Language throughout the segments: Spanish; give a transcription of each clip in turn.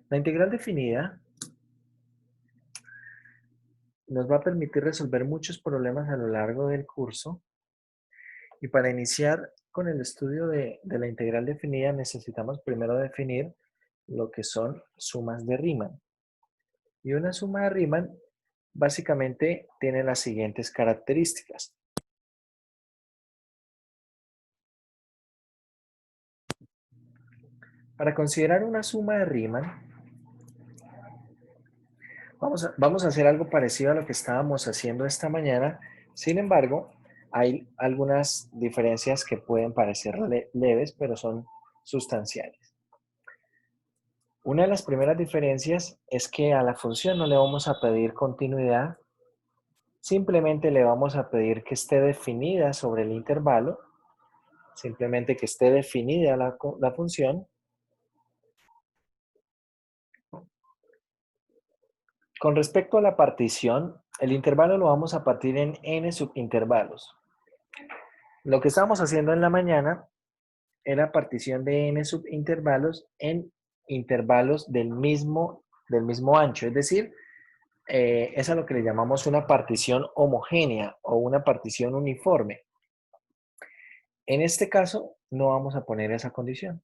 La integral definida nos va a permitir resolver muchos problemas a lo largo del curso y para iniciar con el estudio de la integral definida necesitamos primero definir lo que son sumas de Riemann. Y una suma de Riemann básicamente tiene las siguientes características. Para considerar una suma de Riemann, vamos a hacer algo parecido a lo que estábamos haciendo esta mañana. Sin embargo, hay algunas diferencias que pueden parecer leves, pero son sustanciales. Una de las primeras diferencias es que a la función no le vamos a pedir continuidad, simplemente le vamos a pedir que esté definida sobre el intervalo, simplemente que esté definida la función. Con respecto a la partición, el intervalo lo vamos a partir en n subintervalos. Lo que estábamos haciendo en la mañana era partición de n subintervalos en intervalos del mismo ancho, es decir, es a lo que le llamamos una partición homogénea o una partición uniforme. En este caso, no vamos a poner esa condición.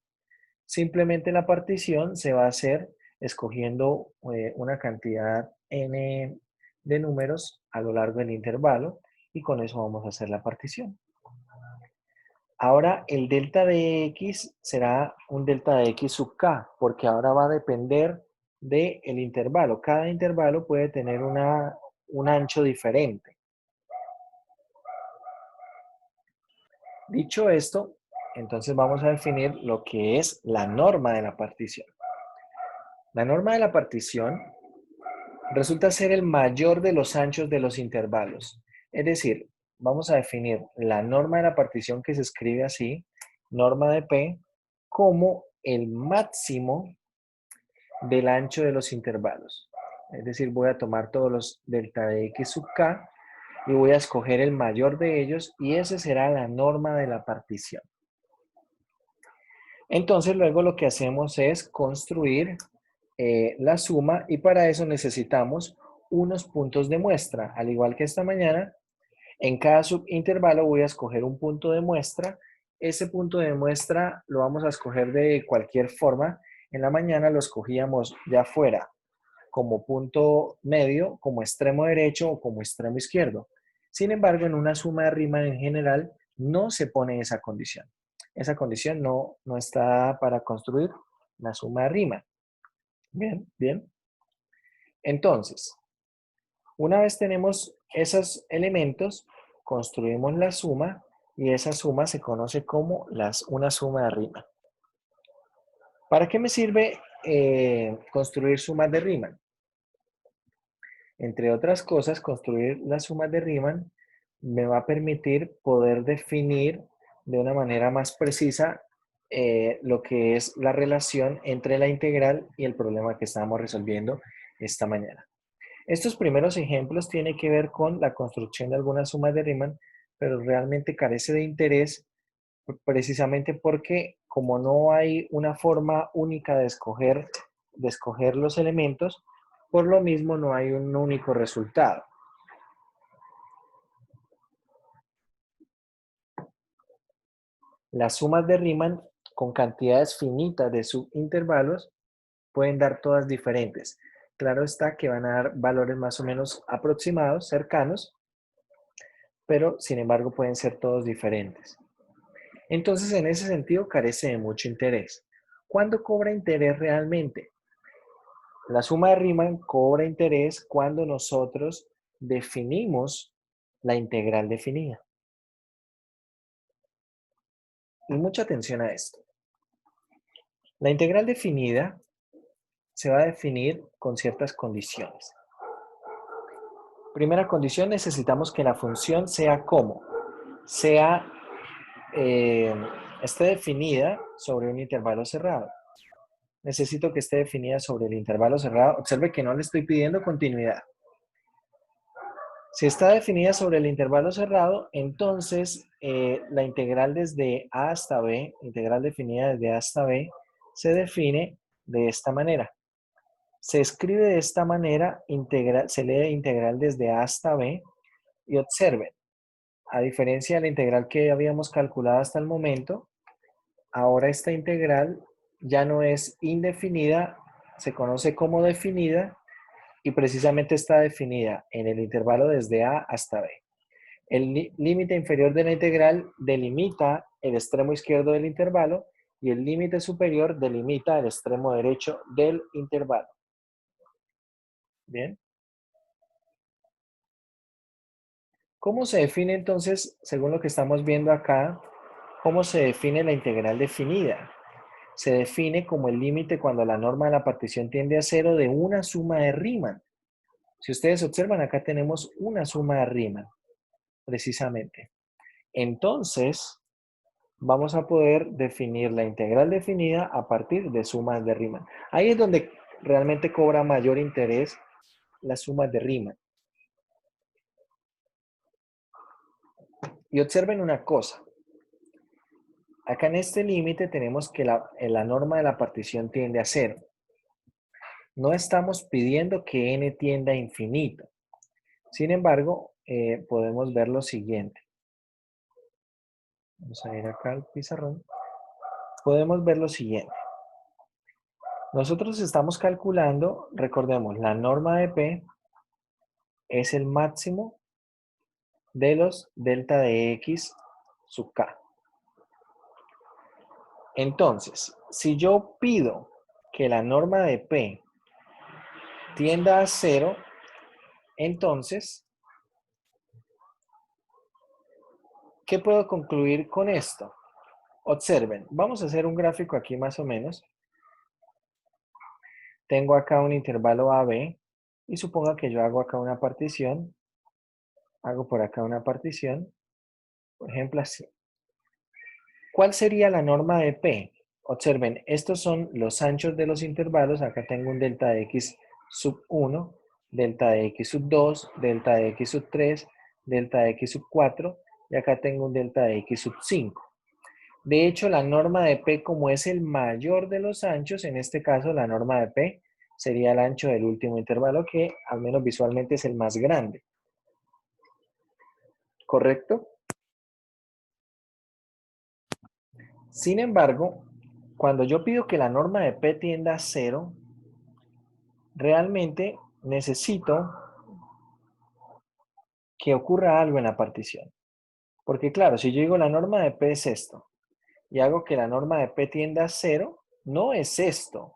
Simplemente la partición se va a hacer escogiendo una cantidad n de números a lo largo del intervalo y con eso vamos a hacer la partición. Ahora el delta de x será un delta de x sub k, porque ahora va a depender del intervalo. Cada intervalo puede tener un ancho diferente. Dicho esto, entonces vamos a definir lo que es la norma de la partición. La norma de la partición resulta ser el mayor de los anchos de los intervalos. Es decir, vamos a definir la norma de la partición que se escribe así, norma de P, como el máximo del ancho de los intervalos. Es decir, voy a tomar todos los delta de x sub k y voy a escoger el mayor de ellos y esa será la norma de la partición. Entonces luego lo que hacemos es construir la suma y para eso necesitamos unos puntos de muestra. Al igual que esta mañana, en cada subintervalo voy a escoger un punto de muestra. Ese punto de muestra lo vamos a escoger de cualquier forma. En la mañana lo escogíamos ya fuera como punto medio, como extremo derecho o como extremo izquierdo. Sin embargo, en una suma de Riemann en general no se pone esa condición. Esa condición no está para construir la suma de Riemann. Bien, bien. Entonces, una vez tenemos esos elementos, construimos la suma y esa suma se conoce como una suma de Riemann. ¿Para qué me sirve construir sumas de Riemann? Entre otras cosas, construir las sumas de Riemann me va a permitir poder definir de una manera más precisa lo que es la relación entre la integral y el problema que estábamos resolviendo esta mañana. Estos primeros ejemplos tienen que ver con la construcción de algunas sumas de Riemann, pero realmente carece de interés precisamente porque como no hay una forma única de escoger los elementos, por lo mismo no hay un único resultado. Las sumas de Riemann con cantidades finitas de subintervalos pueden dar todas diferentes. Claro está que van a dar valores más o menos aproximados, cercanos, pero sin embargo pueden ser todos diferentes. Entonces, en ese sentido, carece de mucho interés. ¿Cuándo cobra interés realmente? La suma de Riemann cobra interés cuando nosotros definimos la integral definida. Y mucha atención a esto. La integral definida se va a definir con ciertas condiciones. Primera condición, necesitamos que la función sea como, sea, eh, esté definida sobre un intervalo cerrado. Necesito que esté definida sobre el intervalo cerrado. Observe que no le estoy pidiendo continuidad. Si está definida sobre el intervalo cerrado, entonces la integral desde A hasta B, integral definida desde A hasta B, se define de esta manera. Se escribe de esta manera, se lee integral desde A hasta B y observen, a diferencia de la integral que habíamos calculado hasta el momento, ahora esta integral ya no es indefinida, se conoce como definida y precisamente está definida en el intervalo desde A hasta B. El límite inferior de la integral delimita el extremo izquierdo del intervalo y el límite superior delimita el extremo derecho del intervalo. Bien. ¿Cómo se define entonces, según lo que estamos viendo acá, cómo se define la integral definida? Se define como el límite cuando la norma de la partición tiende a cero de una suma de Riemann. Si ustedes observan, acá tenemos una suma de Riemann, precisamente. Entonces, vamos a poder definir la integral definida a partir de sumas de Riemann. Ahí es donde realmente cobra mayor interés las sumas de Riemann. Y observen una cosa. Acá en este límite tenemos que la norma de la partición tiende a cero. No estamos pidiendo que n tienda a infinito. Sin embargo, podemos ver lo siguiente. Vamos a ir acá al pizarrón. Podemos ver lo siguiente. Nosotros estamos calculando, recordemos, la norma de P es el máximo de los delta de X sub K. Entonces, si yo pido que la norma de P tienda a cero, entonces, ¿qué puedo concluir con esto? Observen, vamos a hacer un gráfico aquí más o menos. Tengo acá un intervalo AB y suponga que yo hago acá una partición. Hago por acá una partición, por ejemplo así. ¿Cuál sería la norma de P? Observen, estos son los anchos de los intervalos. Acá tengo un delta de X sub 1, delta de X sub 2, delta de X sub 3, delta de X sub 4 y acá tengo un delta de X sub 5. De hecho, la norma de P, como es el mayor de los anchos, en este caso la norma de P sería el ancho del último intervalo, que al menos visualmente es el más grande. ¿Correcto? Sin embargo, cuando yo pido que la norma de P tienda a cero, realmente necesito que ocurra algo en la partición. Porque claro, si yo digo la norma de P es esto, y hago que la norma de P tienda a cero, no es esto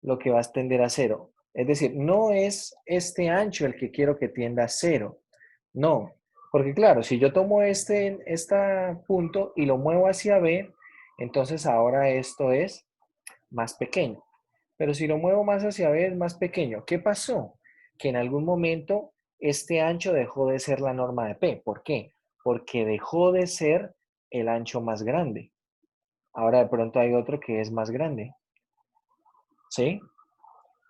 lo que va a tender a cero. Es decir, no es este ancho el que quiero que tienda a cero. No, porque claro, si yo tomo este punto y lo muevo hacia B, entonces ahora esto es más pequeño. Pero si lo muevo más hacia B es más pequeño. ¿Qué pasó? Que en algún momento este ancho dejó de ser la norma de P. ¿Por qué? Porque dejó de ser el ancho más grande. Ahora de pronto hay otro que es más grande. ¿Sí?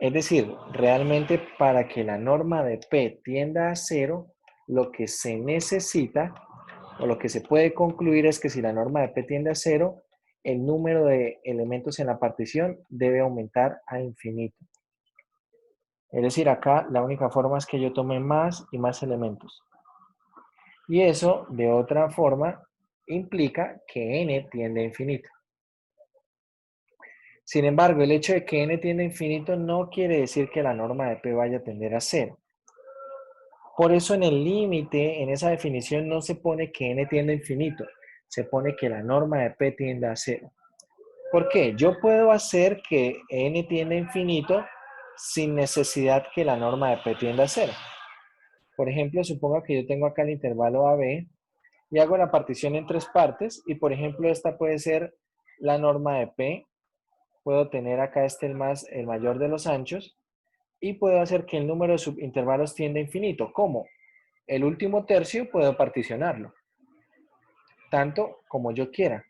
Es decir, realmente para que la norma de P tienda a cero, lo que se necesita o lo que se puede concluir es que si la norma de P tiende a cero, el número de elementos en la partición debe aumentar a infinito. Es decir, acá la única forma es que yo tome más y más elementos. Y eso, de otra forma, implica que n tiende a infinito. Sin embargo, el hecho de que n tiende a infinito no quiere decir que la norma de P vaya a tender a cero. Por eso en el límite, en esa definición, no se pone que n tiende a infinito. Se pone que la norma de P tiende a cero. ¿Por qué? Yo puedo hacer que n tienda a infinito sin necesidad que la norma de P tienda a cero. Por ejemplo, supongo que yo tengo acá el intervalo AB y hago la partición en tres partes y, por ejemplo, esta puede ser la norma de P. Puedo tener acá el mayor de los anchos y puedo hacer que el número de subintervalos tienda a infinito. ¿Cómo? El último tercio puedo particionarlo, tanto como yo quiera.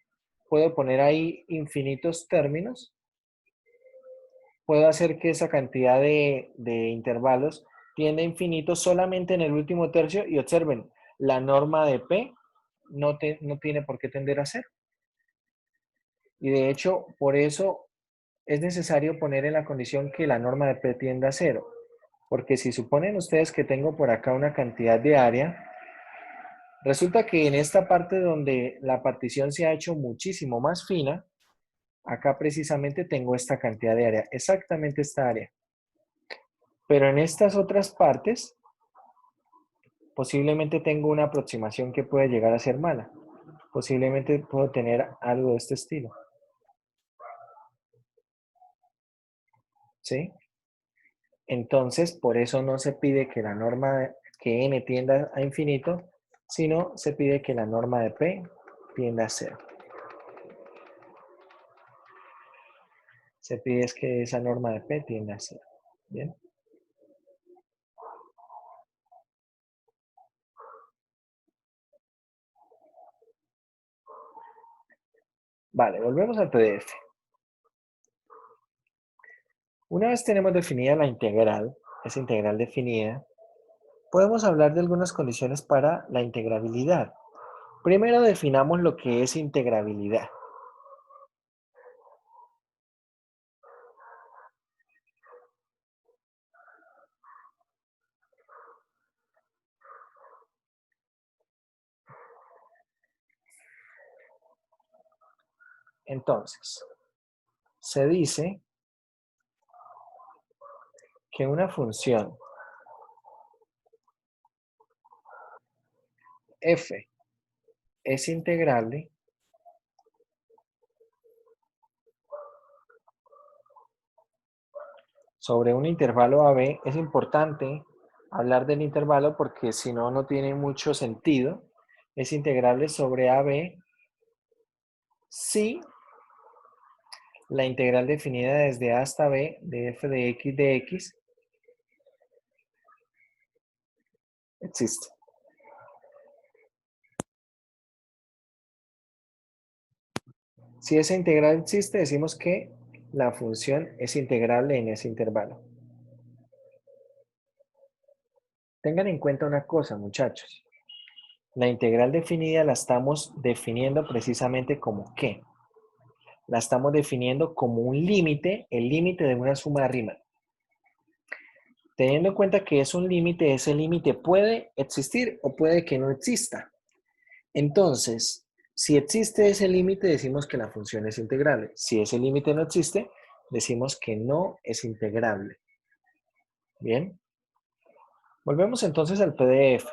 Puedo poner ahí infinitos términos. Puedo hacer que esa cantidad de intervalos tienda a infinito solamente en el último tercio y observen, la norma de P no tiene por qué tender a cero. Y de hecho, por eso es necesario poner en la condición que la norma de P tienda a cero. Porque si suponen ustedes que tengo por acá una cantidad de área, resulta que en esta parte donde la partición se ha hecho muchísimo más fina, acá precisamente tengo esta cantidad de área, exactamente esta área. Pero en estas otras partes, posiblemente tengo una aproximación que puede llegar a ser mala. Posiblemente puedo tener algo de este estilo. ¿Sí? Entonces, por eso no se pide que la norma, que n tienda a infinito, sino se pide que la norma de P tienda a cero. Se pide es que esa norma de P tienda a cero. ¿Bien? Vale, volvemos al PDF. Una vez tenemos definida la integral, esa integral definida, podemos hablar de algunas condiciones para la integrabilidad. Primero definamos lo que es integrabilidad. Entonces, se dice que una función f es integrable sobre un intervalo AB. Es importante hablar del intervalo porque si no, no tiene mucho sentido. Es integrable sobre AB si la integral definida desde A hasta B de f de x existe. Si esa integral existe, decimos que la función es integrable en ese intervalo. Tengan en cuenta una cosa, muchachos. La integral definida la estamos definiendo precisamente como ¿qué? La estamos definiendo como un límite, el límite de una suma de Riemann. Teniendo en cuenta que es un límite, ese límite puede existir o puede que no exista. Entonces, si existe ese límite, decimos que la función es integrable. Si ese límite no existe, decimos que no es integrable. Bien. Volvemos entonces al PDF.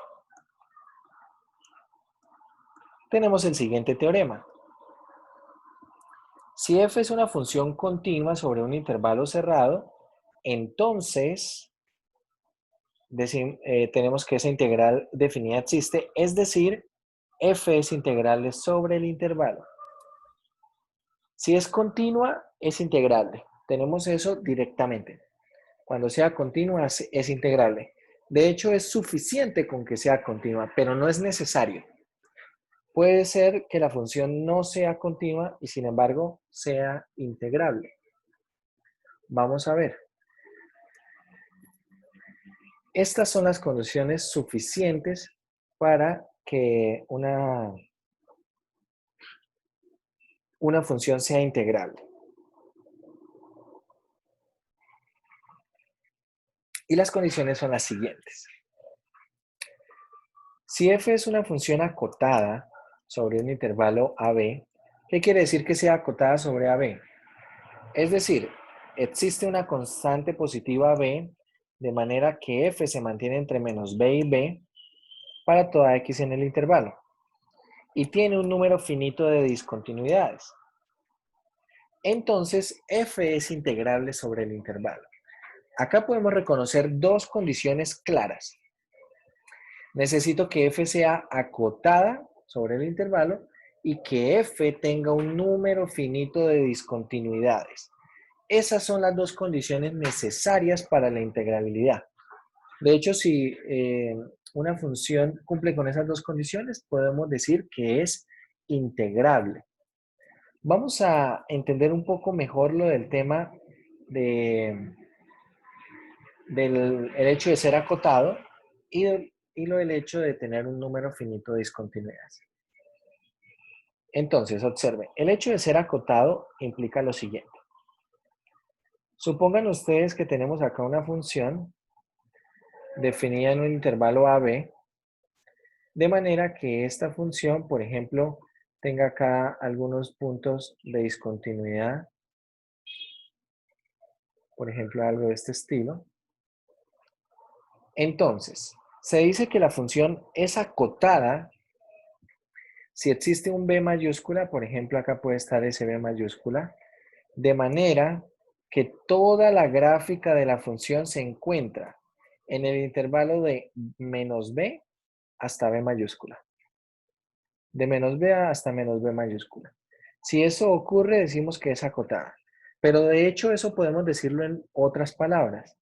Tenemos el siguiente teorema. Si f es una función continua sobre un intervalo cerrado, entonces tenemos que esa integral definida existe, es decir, f es integrable sobre el intervalo. Si es continua, es integrable. Tenemos eso directamente. Cuando sea continua, es integrable. De hecho, es suficiente con que sea continua, pero no es necesario. Puede ser que la función no sea continua y sin embargo sea integrable. Vamos a ver. Estas son las condiciones suficientes para que una función sea integrable. Y las condiciones son las siguientes. Si f es una función acotada sobre un intervalo AB, ¿qué quiere decir que sea acotada sobre AB? Es decir, existe una constante positiva b, de manera que f se mantiene entre menos b y b para toda x en el intervalo. Y tiene un número finito de discontinuidades. Entonces, f es integrable sobre el intervalo. Acá podemos reconocer dos condiciones claras. Necesito que f sea acotada sobre el intervalo y que f tenga un número finito de discontinuidades. Esas son las dos condiciones necesarias para la integrabilidad. De hecho, si una función cumple con esas dos condiciones, podemos decir que es integrable. Vamos a entender un poco mejor lo del tema del el hecho de ser acotado y lo del hecho de tener un número finito de discontinuidades. Entonces, observen, el hecho de ser acotado implica lo siguiente. Supongan ustedes que tenemos acá una función definida en un intervalo AB, de manera que esta función, por ejemplo, tenga acá algunos puntos de discontinuidad, por ejemplo, algo de este estilo. Entonces, se dice que la función es acotada si existe un B mayúscula, por ejemplo, acá puede estar ese B mayúscula, de manera que toda la gráfica de la función se encuentra en el intervalo de menos B hasta B mayúscula. De menos B hasta menos B mayúscula. Si eso ocurre, decimos que es acotada. Pero de hecho eso podemos decirlo en otras palabras.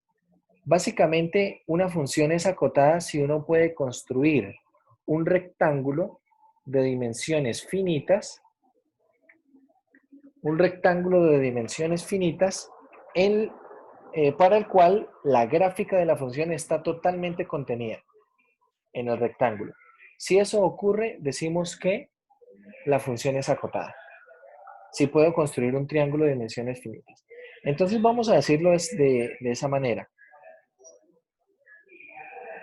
Básicamente, una función es acotada si uno puede construir un rectángulo de dimensiones finitas, en, para el cual la gráfica de la función está totalmente contenida en el rectángulo. Si eso ocurre, decimos que la función es acotada. Si puedo construir un triángulo de dimensiones finitas. Entonces vamos a decirlo de esa manera.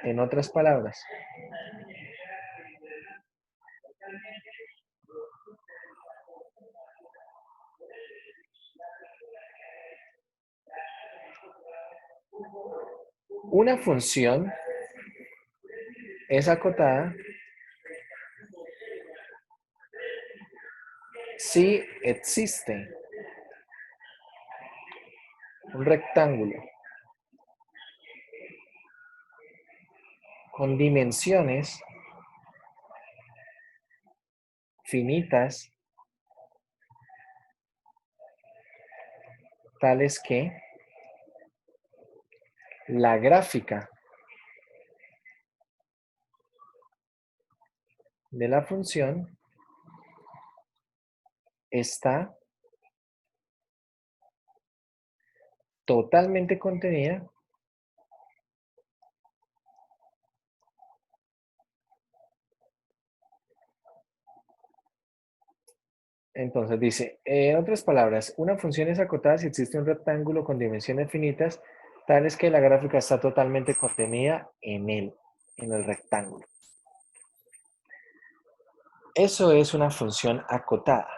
En otras palabras, una función es acotada si existe un rectángulo con dimensiones finitas tales que la gráfica de la función está totalmente contenida entonces dice, en otras palabras, una función es acotada si existe un rectángulo con dimensiones finitas, tales que la gráfica está totalmente contenida en él, en el rectángulo. Eso es una función acotada.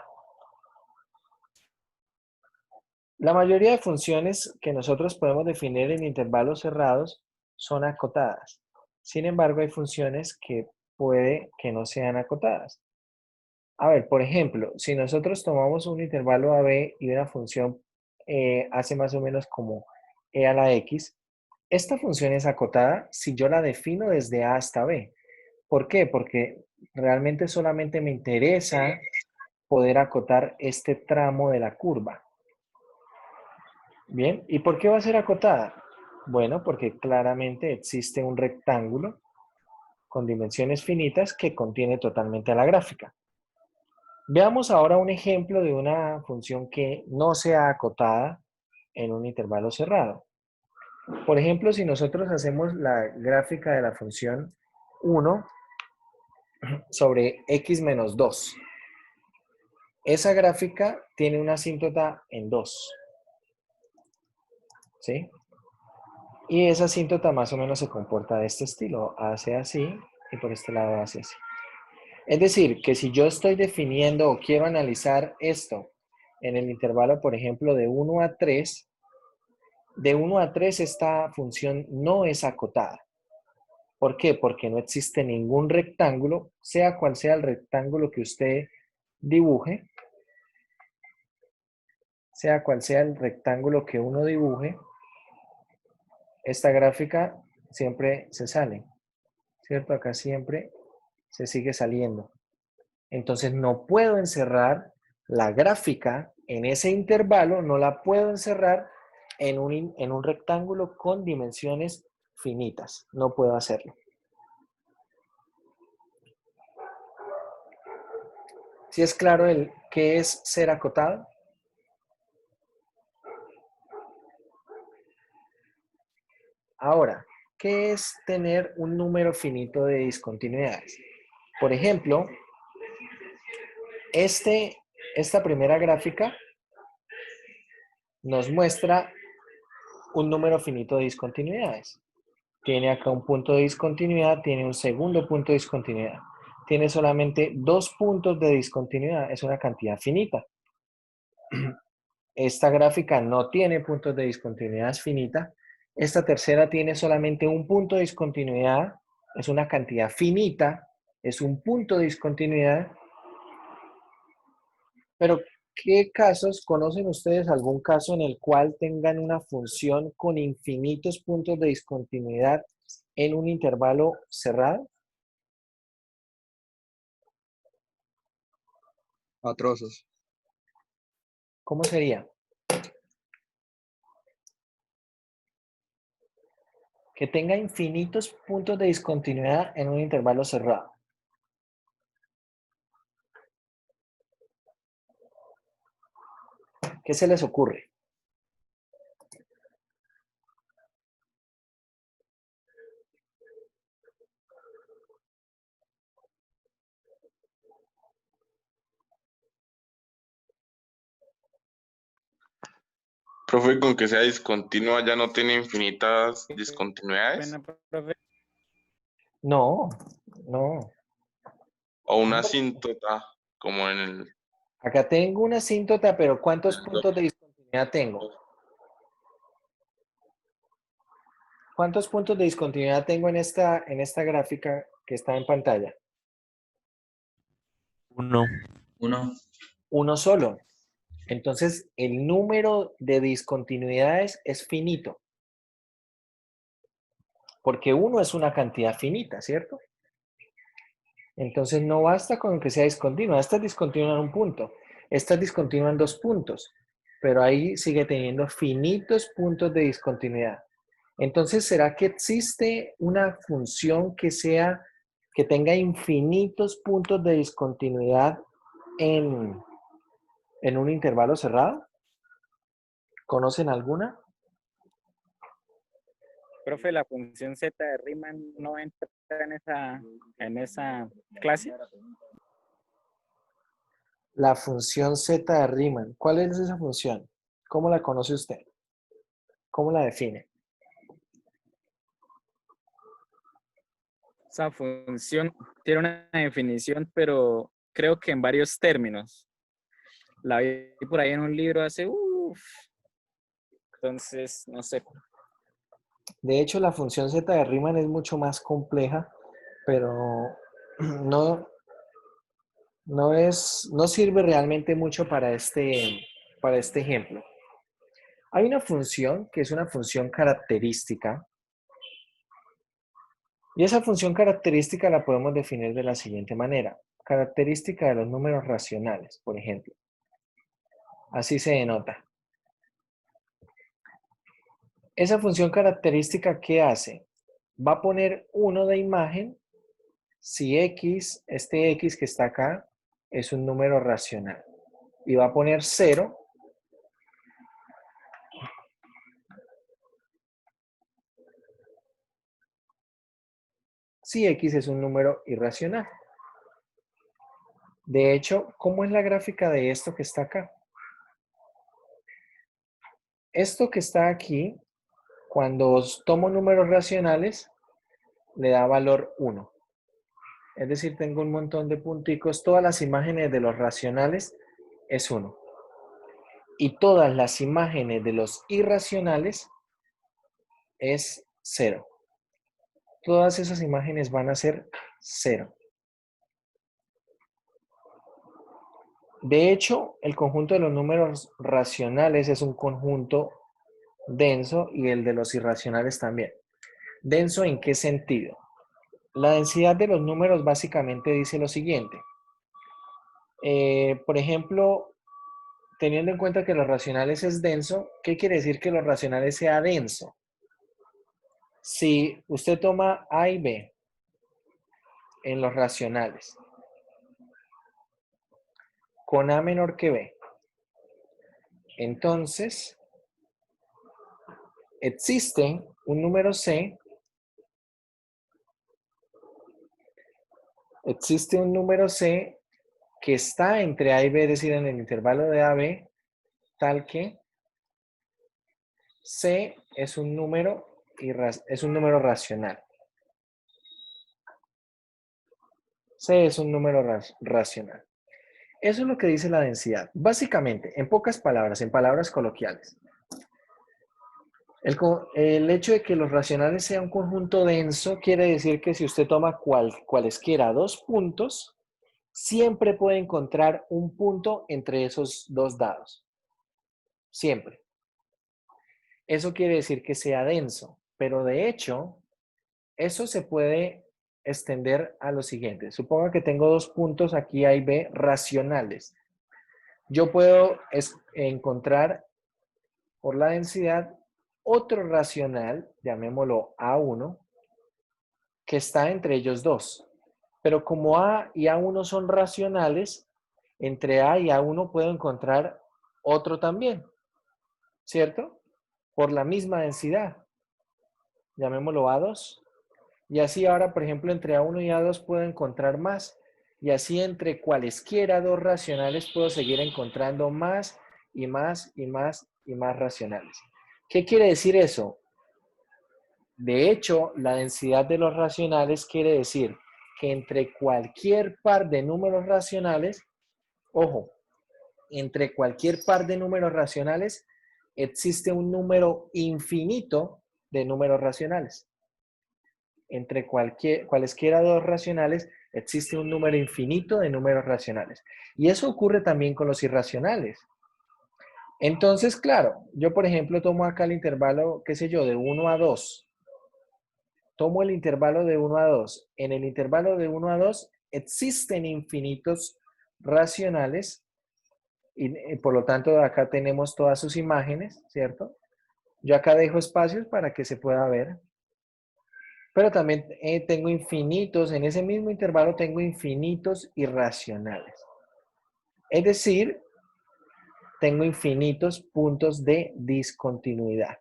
La mayoría de funciones que nosotros podemos definir en intervalos cerrados son acotadas. Sin embargo, hay funciones que puede que no sean acotadas. A ver, por ejemplo, si nosotros tomamos un intervalo AB y una función hace más o menos como e a la x, esta función es acotada si yo la defino desde A hasta B. ¿Por qué? Porque realmente solamente me interesa poder acotar este tramo de la curva. Bien, ¿y por qué va a ser acotada? Bueno, porque claramente existe un rectángulo con dimensiones finitas que contiene totalmente a la gráfica. Veamos ahora un ejemplo de una función que no sea acotada en un intervalo cerrado. Por ejemplo, si nosotros hacemos la gráfica de la función 1 sobre x menos 2, esa gráfica tiene una asíntota en 2, ¿sí? Y esa asíntota más o menos se comporta de este estilo, hace así y por este lado hace así. Es decir, que si yo estoy definiendo o quiero analizar esto en el intervalo, por ejemplo, de 1 a 3, de 1 a 3 esta función no es acotada. ¿Por qué? Porque no existe ningún rectángulo, sea cual sea el rectángulo que usted dibuje, sea cual sea el rectángulo que uno dibuje, esta gráfica siempre se sale, ¿cierto? Acá siempre se sigue saliendo. Entonces no puedo encerrar la gráfica en ese intervalo, no la puedo encerrar en un rectángulo con dimensiones finitas. No puedo hacerlo. ¿Sí es claro el qué es ser acotado? Ahora, ¿qué es tener un número finito de discontinuidades? Por ejemplo, esta primera gráfica nos muestra un número finito de discontinuidades. Tiene acá un punto de discontinuidad, tiene un segundo punto de discontinuidad. Tiene solamente 2 puntos de discontinuidad, es una cantidad finita. Esta gráfica no tiene puntos de discontinuidad, es finita. Esta tercera tiene solamente un punto de discontinuidad, es una cantidad finita, es un punto de discontinuidad. Pero, ¿qué casos conocen ustedes algún caso en el cual tengan una función con infinitos puntos de discontinuidad en un intervalo cerrado? A trozos. ¿Cómo sería? Que tenga infinitos puntos de discontinuidad en un intervalo cerrado. ¿Qué se les ocurre? Profe, con que sea discontinua ya no tiene infinitas discontinuidades. Bueno, profe, No, no. O una asíntota, como en el... Acá tengo una asíntota, pero ¿cuántos puntos de discontinuidad tengo? ¿Cuántos puntos de discontinuidad tengo en esta gráfica que está en pantalla? uno. Uno solo. Entonces, el número de discontinuidades es finito. Porque uno es una cantidad finita, ¿cierto? Entonces, no basta con que sea discontinua. Esta es discontinua en un punto. Esta es discontinua en 2 puntos. Pero ahí sigue teniendo finitos puntos de discontinuidad. Entonces, ¿será que existe una función que tenga infinitos puntos de discontinuidad en un intervalo cerrado? ¿Conocen alguna? Profe, la función z de Riemann no entra en esa clase. La función z de Riemann. ¿Cuál es esa función? ¿Cómo la conoce usted? ¿Cómo la define? Esa función tiene una definición, pero creo que en varios términos. La vi por ahí en un libro hace, entonces, no sé. De hecho, la función z de Riemann es mucho más compleja, pero no sirve realmente mucho para este ejemplo. Hay una función que es una función característica, y esa función característica la podemos definir de la siguiente manera. Característica de los números racionales, por ejemplo. Así se denota. Esa función característica, ¿qué hace? Va a poner 1 de imagen si x, este x que está acá, es un número racional. Y va a poner 0 si x es un número irracional. De hecho, ¿cómo es la gráfica de esto que está acá? Esto que está aquí, cuando tomo números racionales, le da valor 1. Es decir, tengo un montón de punticos. Todas las imágenes de los racionales es 1. Y todas las imágenes de los irracionales es 0. Todas esas imágenes van a ser 0. De hecho, el conjunto de los números racionales es un conjunto denso y el de los irracionales también. ¿Denso en qué sentido? La densidad de los números básicamente dice lo siguiente. Por ejemplo, teniendo en cuenta que los racionales es denso, ¿qué quiere decir que los racionales sea denso? Si usted toma A y B en los racionales, con A menor que B, entonces existe un número C, que está entre A y B, es decir, en el intervalo de AB, tal que C es un número, es un número racional. C es un número racional. Eso es lo que dice la densidad. Básicamente, en pocas palabras, en palabras coloquiales. El hecho de que los racionales sean un conjunto denso quiere decir que si usted toma cualesquiera dos puntos, siempre puede encontrar un punto entre esos dos dados. Siempre. Eso quiere decir que sea denso, pero de hecho, eso se puede extender a lo siguiente. Suponga que tengo dos puntos aquí A y B racionales. Yo puedo encontrar por la densidad otro racional, llamémoslo A1, que está entre ellos dos. Pero como A y A1 son racionales, entre A y A1 puedo encontrar otro también, ¿cierto? Por la misma densidad. Llamémoslo A2. Y así ahora, por ejemplo, entre A1 y A2 puedo encontrar más. Y así entre cualesquiera dos racionales puedo seguir encontrando más y más y más y más racionales. ¿Qué quiere decir eso? De hecho, la densidad de los racionales quiere decir que entre cualquier par de números racionales, ojo, entre cualquier par de números racionales existe un número infinito de números racionales. Entre cualesquiera dos racionales existe un número infinito de números racionales. Y eso ocurre también con los irracionales. Entonces, claro, yo por ejemplo tomo acá el intervalo, qué sé yo, de 1 a 2. Tomo el intervalo de 1 a 2. En el intervalo de 1 a 2 existen infinitos racionales y por lo tanto acá tenemos todas sus imágenes, ¿cierto? Yo acá dejo espacios para que se pueda ver. Pero también tengo infinitos, en ese mismo intervalo tengo infinitos irracionales. Es decir, tengo infinitos puntos de discontinuidad.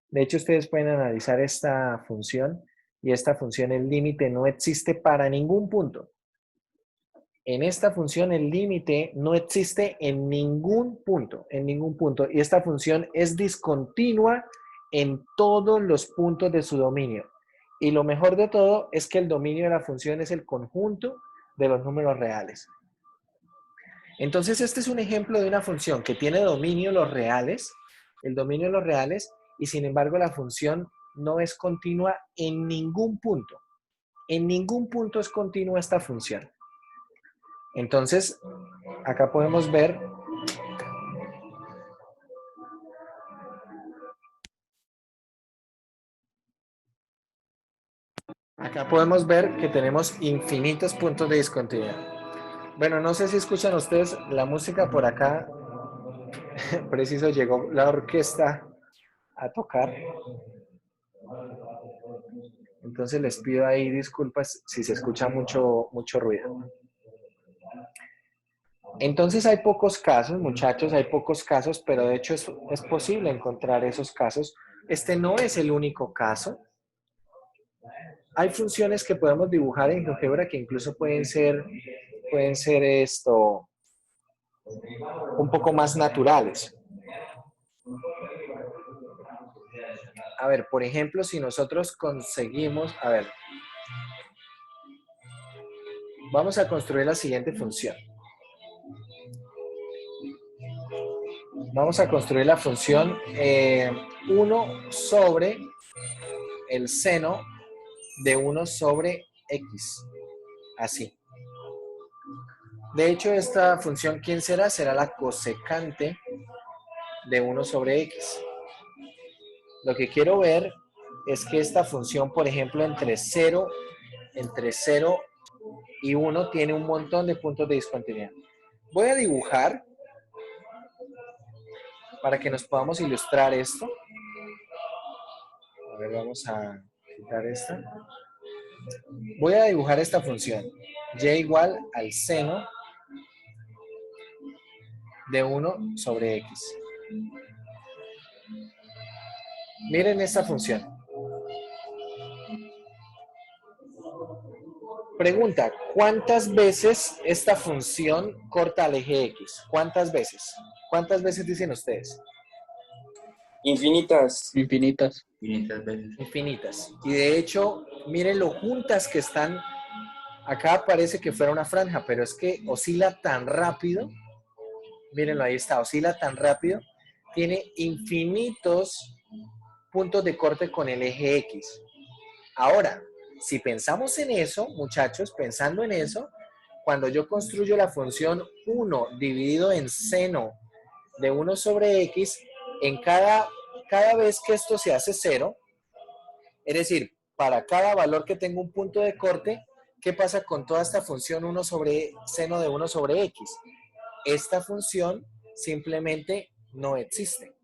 De hecho, ustedes pueden analizar esta función y esta función, el límite no existe para ningún punto. En esta función el límite no existe en ningún punto, y esta función es discontinua en todos los puntos de su dominio. Y lo mejor de todo es que el dominio de la función es el conjunto de los números reales. Entonces, este es un ejemplo de una función que tiene dominio los reales, el dominio de los reales, y sin embargo la función no es continua en ningún punto. En ningún punto es continua esta función. Entonces, acá podemos ver que tenemos infinitos puntos de discontinuidad. Bueno, no sé si escuchan ustedes la música por acá. Preciso llegó la orquesta a tocar. Entonces les pido ahí disculpas si se escucha mucho ruido. Entonces hay pocos casos, muchachos, hay pocos casos, pero de hecho es posible encontrar esos casos. Este no es el único caso. Hay funciones que podemos dibujar en GeoGebra que incluso pueden ser un poco más naturales. A ver, por ejemplo, si nosotros conseguimos, a ver, vamos a construir la siguiente función. Vamos a construir la función 1 sobre el seno de 1 sobre x. Así. De hecho, esta función, ¿quién será? Será la cosecante de 1 sobre x. Lo que quiero ver es que esta función, por ejemplo, entre 0 y 1 tiene un montón de puntos de discontinuidad. Voy a dibujar para que nos podamos ilustrar esto. A ver, vamos a quitar esta. Voy a dibujar esta función. Y igual al seno de 1 sobre x. Miren esta función. Pregunta, ¿cuántas veces esta función corta al eje x? ¿Cuántas veces? ¿Cuántas veces dicen ustedes? Infinitas. Infinitas. Infinitas veces. Infinitas. Y de hecho, miren lo juntas que están. Acá parece que fuera una franja, pero es que oscila tan rápido. Mírenlo, ahí está, oscila tan rápido. Tiene infinitos puntos de corte con el eje X. Ahora, si pensamos en eso, muchachos, pensando en eso, cuando yo construyo la función 1 dividido en seno de 1 sobre X, en cada vez que esto se hace 0, es decir, para cada valor que tenga un punto de corte, ¿qué pasa con toda esta función 1 sobre seno de 1 sobre X? Esta función simplemente no existe,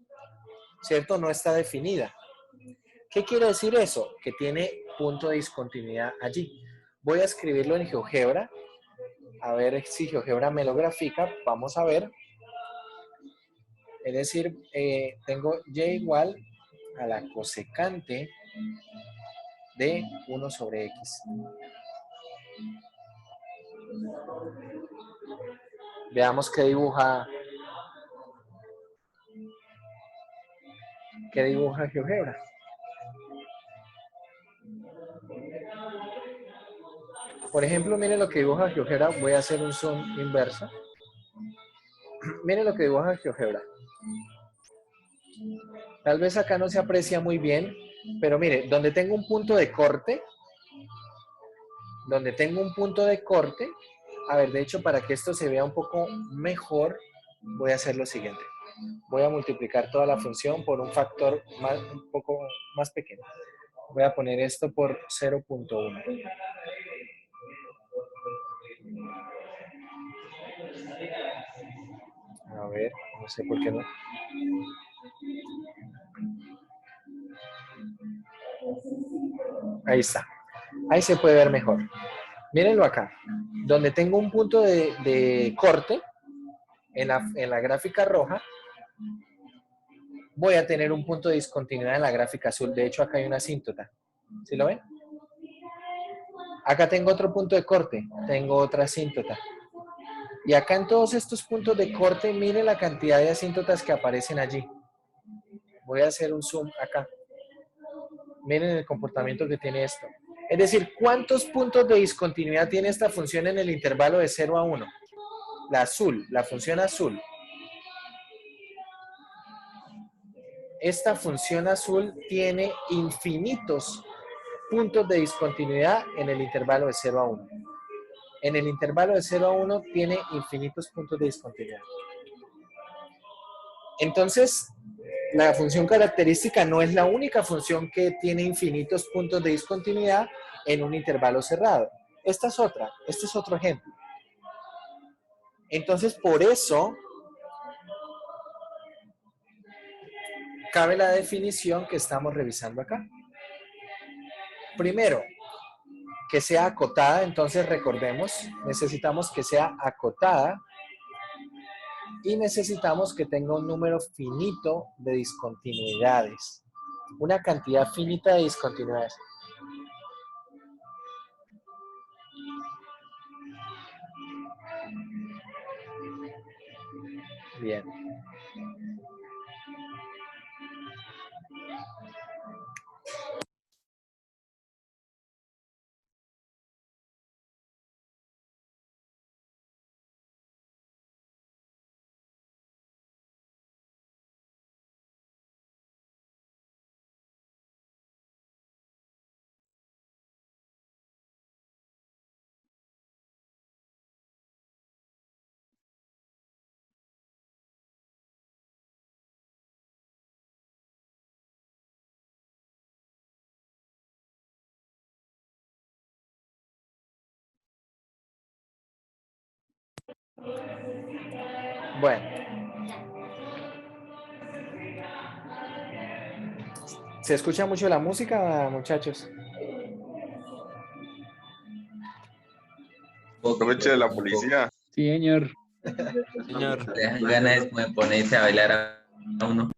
¿cierto? No está definida. ¿Qué quiere decir eso? Que tiene punto de discontinuidad allí. Voy a escribirlo en GeoGebra. A ver si GeoGebra me lo grafica. Vamos a ver. Es decir, tengo y igual a la cosecante de 1 sobre X. Veamos qué dibuja GeoGebra. Por ejemplo, miren lo que dibuja GeoGebra. Voy a hacer un zoom inverso. Miren lo que dibuja GeoGebra. Tal vez acá no se aprecia muy bien, pero mire, donde tengo un punto de corte, a ver, de hecho, para que esto se vea un poco mejor, voy a hacer lo siguiente. Voy a multiplicar toda la función por un factor un poco más pequeño. Voy a poner esto por 0.1. A ver, no sé por qué no. Ahí está. Ahí se puede ver mejor. Mírenlo acá. Donde tengo un punto de corte, en la gráfica roja, voy a tener un punto de discontinuidad en la gráfica azul. De hecho, acá hay una asíntota. ¿Sí lo ven? Acá tengo otro punto de corte. Tengo otra asíntota. Y acá en todos estos puntos de corte, miren la cantidad de asíntotas que aparecen allí. Voy a hacer un zoom acá. Miren el comportamiento que tiene esto. Es decir, ¿cuántos puntos de discontinuidad tiene esta función en el intervalo de 0 a 1? La azul, la función azul. Esta función azul tiene infinitos puntos de discontinuidad en el intervalo de 0 a 1. En el intervalo de 0 a 1 tiene infinitos puntos de discontinuidad. Entonces, la función característica no es la única función que tiene infinitos puntos de discontinuidad en un intervalo cerrado. Esta es otra, este es otro ejemplo. Entonces, por eso, cabe la definición que estamos revisando acá. Primero, que sea acotada, entonces recordemos, necesitamos que sea acotada y necesitamos que tenga un número finito de discontinuidades. Una cantidad finita de discontinuidades. Bien. Bueno. ¿Se escucha mucho la música, muchachos? Aproveche de la policía. Sí, señor. Señor. Le dan ganas de como de ponerse a bailar a uno.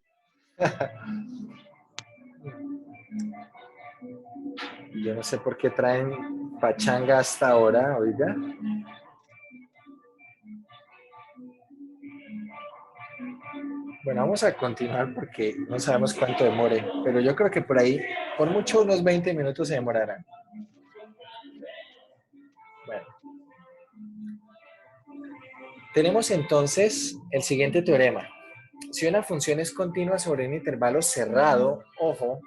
Yo no sé por qué traen pachanga hasta ahora, oiga. Bueno, vamos a continuar porque no sabemos cuánto demore, pero yo creo que por ahí, por mucho, unos 20 minutos se demorarán. Bueno. Tenemos entonces el siguiente teorema. Si una función es continua sobre un intervalo cerrado, ojo,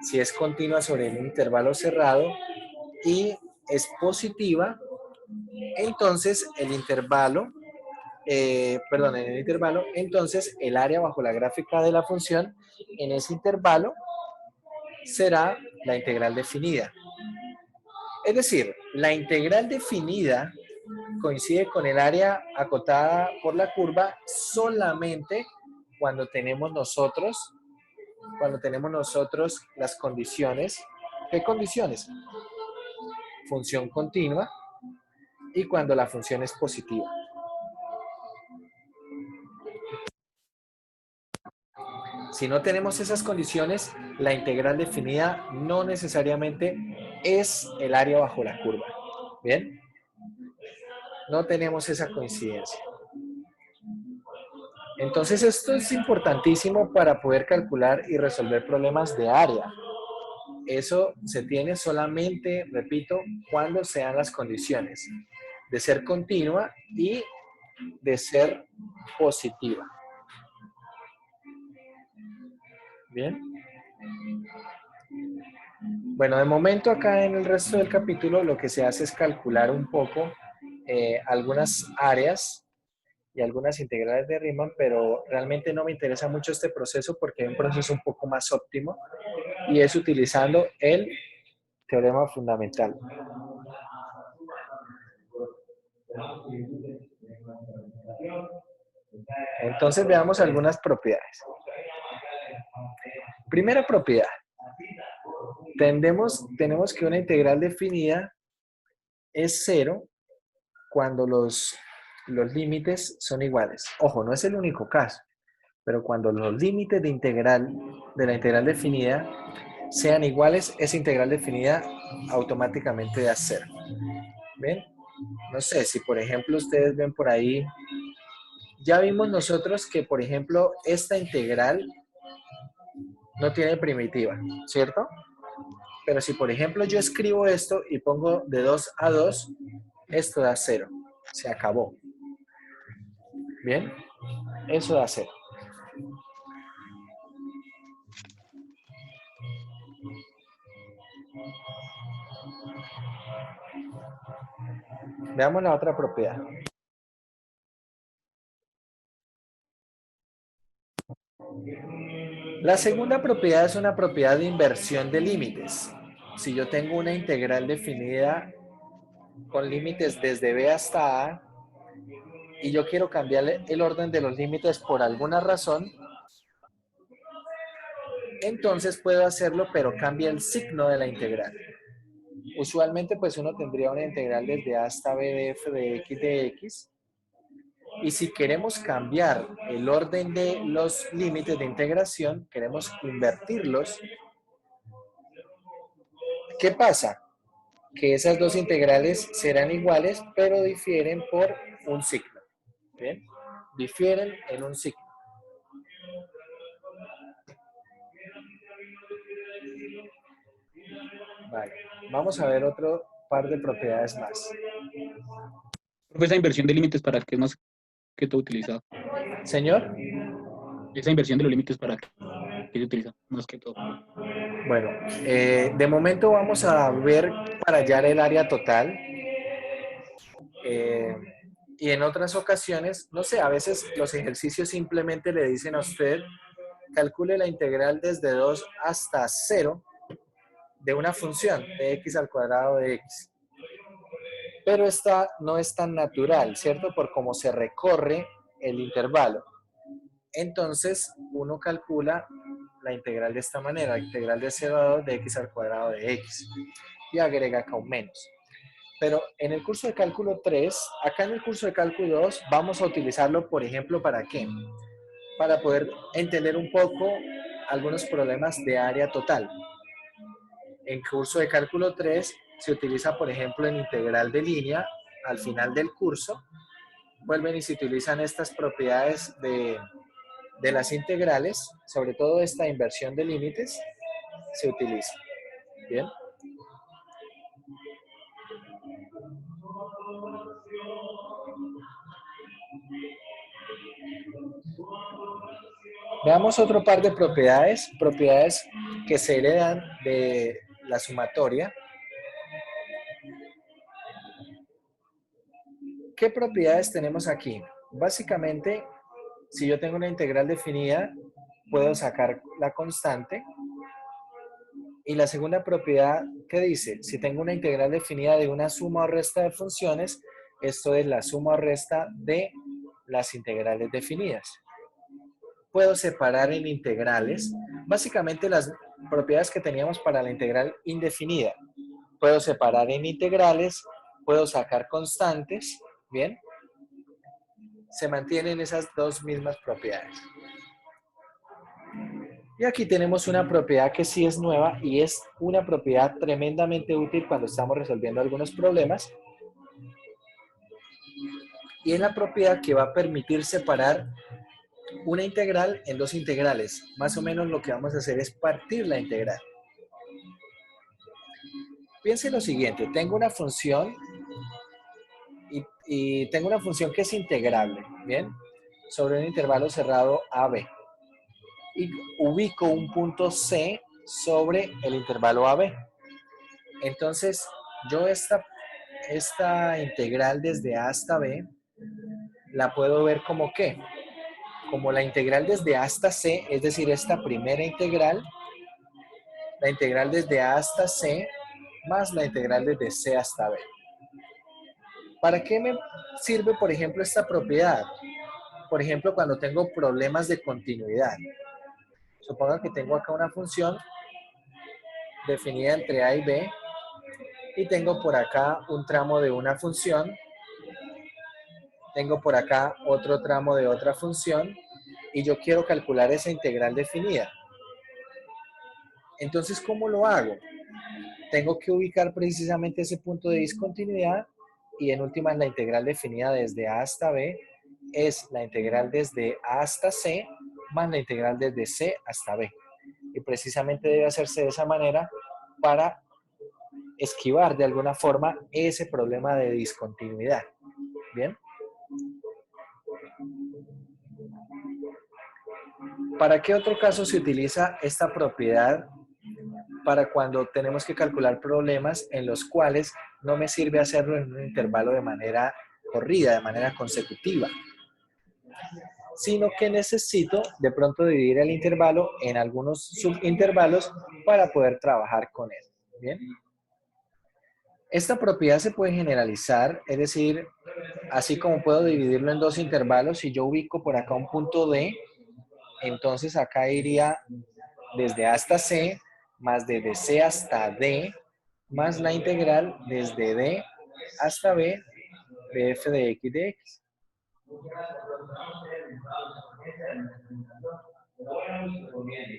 si es continua sobre un intervalo cerrado y es positiva, entonces el intervalo, entonces el área bajo la gráfica de la función en ese intervalo será la integral definida. Es decir, la integral definida coincide con el área acotada por la curva solamente cuando tenemos nosotros las condiciones. ¿Qué condiciones? Función continua y cuando la función es positiva. Si no tenemos esas condiciones, la integral definida no necesariamente es el área bajo la curva. ¿Bien? No tenemos esa coincidencia. Entonces, esto es importantísimo para poder calcular y resolver problemas de área. Eso se tiene solamente, repito, cuando sean las condiciones de ser continua y de ser positiva. Bien. Bueno, de momento acá en el resto del capítulo lo que se hace es calcular un poco algunas áreas y algunas integrales de Riemann, pero realmente no me interesa mucho este proceso porque hay un proceso un poco más óptimo y es utilizando el teorema fundamental. Entonces veamos algunas propiedades. Primera propiedad. Tenemos que una integral definida es 0 cuando los límites son iguales. Ojo, no es el único caso, pero cuando los límites de la integral definida sean iguales, esa integral definida automáticamente da 0. ¿Ven? No sé, si por ejemplo ustedes ven por ahí, ya vimos nosotros que por ejemplo esta integral no tiene primitiva, ¿cierto? Pero si por ejemplo yo escribo esto y pongo de 2 a 2, esto da 0. Se acabó. ¿Bien? Eso da 0. Veamos la otra propiedad. La segunda propiedad es una propiedad de inversión de límites. Si yo tengo una integral definida con límites desde B hasta A y yo quiero cambiarle el orden de los límites por alguna razón, entonces puedo hacerlo, pero cambia el signo de la integral. Usualmente pues uno tendría una integral desde A hasta B de f de x. Y si queremos cambiar el orden de los límites de integración, queremos invertirlos, ¿qué pasa? Que esas dos integrales serán iguales, pero difieren por un signo. ¿Bien? Difieren en un signo. Vale. Vamos a ver otro par de propiedades más. Esa inversión de límites, ¿para qué es más que todo utilizado? Señor. Esa inversión de los límites, ¿para qué se utiliza más que todo? Bueno, de momento vamos a ver para hallar el área total. Y en otras ocasiones, no sé, a veces los ejercicios simplemente le dicen a usted, calcule la integral desde 2 hasta 0 de una función de x al cuadrado de x. Pero esta no es tan natural, ¿cierto? Por cómo se recorre el intervalo. Entonces, uno calcula la integral de esta manera, la integral de 0 a 2 de x al cuadrado de x. Y agrega acá un menos. Pero en el curso de cálculo 3, acá en el curso de cálculo 2, vamos a utilizarlo, por ejemplo, ¿para qué? Para poder entender un poco algunos problemas de área total. En curso de cálculo 3 se utiliza, por ejemplo, en integral de línea, al final del curso, vuelven y se utilizan estas propiedades de de las integrales, sobre todo esta inversión de límites, se utiliza. ¿Bien? Veamos otro par de propiedades que se heredan de la sumatoria. ¿Qué propiedades tenemos aquí? Básicamente, si yo tengo una integral definida, puedo sacar la constante. Y la segunda propiedad, ¿qué dice? Si tengo una integral definida de una suma o resta de funciones, esto es la suma o resta de las integrales definidas. Puedo separar en integrales, básicamente las propiedades que teníamos para la integral indefinida. Puedo separar en integrales, puedo sacar constantes, ¿bien? Se mantienen esas dos mismas propiedades. Y aquí tenemos una propiedad que sí es nueva y es una propiedad tremendamente útil cuando estamos resolviendo algunos problemas. Y es la propiedad que va a permitir separar una integral en dos integrales. Más o menos lo que vamos a hacer es partir la integral. Piensen lo siguiente, tengo una función y tengo una función que es integrable, ¿bien? Sobre un intervalo cerrado AB. Y ubico un punto C sobre el intervalo AB. Entonces, yo esta integral desde A hasta B la puedo ver como ¿qué? Como la integral desde A hasta C, es decir, esta primera integral, la integral desde A hasta C, más la integral desde C hasta B. ¿Para qué me sirve, por ejemplo, esta propiedad? Por ejemplo, cuando tengo problemas de continuidad. Supongo que tengo acá una función definida entre A y B y tengo por acá un tramo de una función, tengo por acá otro tramo de otra función y yo quiero calcular esa integral definida. Entonces, ¿cómo lo hago? Tengo que ubicar precisamente ese punto de discontinuidad y en últimas la integral definida desde A hasta B es la integral desde A hasta C más la integral desde C hasta B. Y precisamente debe hacerse de esa manera para esquivar de alguna forma ese problema de discontinuidad. ¿Bien? ¿Para qué otro caso se utiliza esta propiedad? Para cuando tenemos que calcular problemas en los cuales no me sirve hacerlo en un intervalo de manera corrida, de manera consecutiva, sino que necesito de pronto dividir el intervalo en algunos subintervalos para poder trabajar con él. ¿Bien? Esta propiedad se puede generalizar, es decir, así como puedo dividirlo en dos intervalos, si yo ubico por acá un punto D, entonces acá iría desde A hasta C, más desde C hasta D, más la integral desde D hasta B de f de x de x.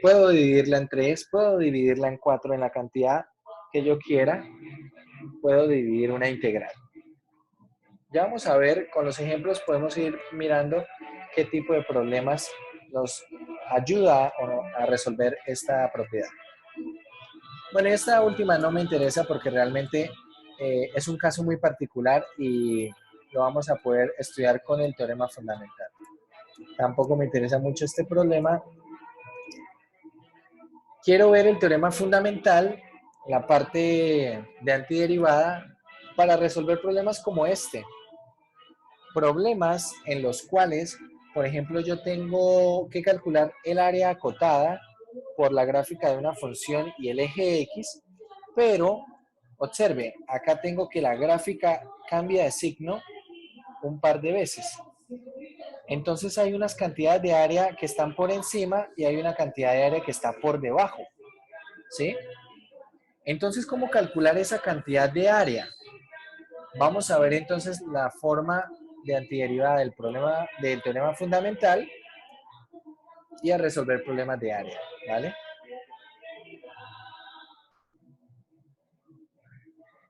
Puedo dividirla en 3, puedo dividirla en 4 en la cantidad que yo quiera, puedo dividir una integral. Ya vamos a ver, con los ejemplos podemos ir mirando qué tipo de problemas nos ayuda a resolver esta propiedad. Bueno, esta última no me interesa porque realmente es un caso muy particular y lo vamos a poder estudiar con el teorema fundamental. Tampoco me interesa mucho este problema. Quiero ver el teorema fundamental, la parte de antiderivada, para resolver problemas como este. Problemas en los cuales, por ejemplo, yo tengo que calcular el área acotada por la gráfica de una función y el eje X, pero observe, acá tengo que la gráfica cambia de signo un par de veces. Entonces hay unas cantidades de área que están por encima y hay una cantidad de área que está por debajo, ¿sí? Entonces, ¿cómo calcular esa cantidad de área? Vamos a ver entonces la forma de antiderivada del problema del teorema fundamental y a resolver problemas de área, ¿vale?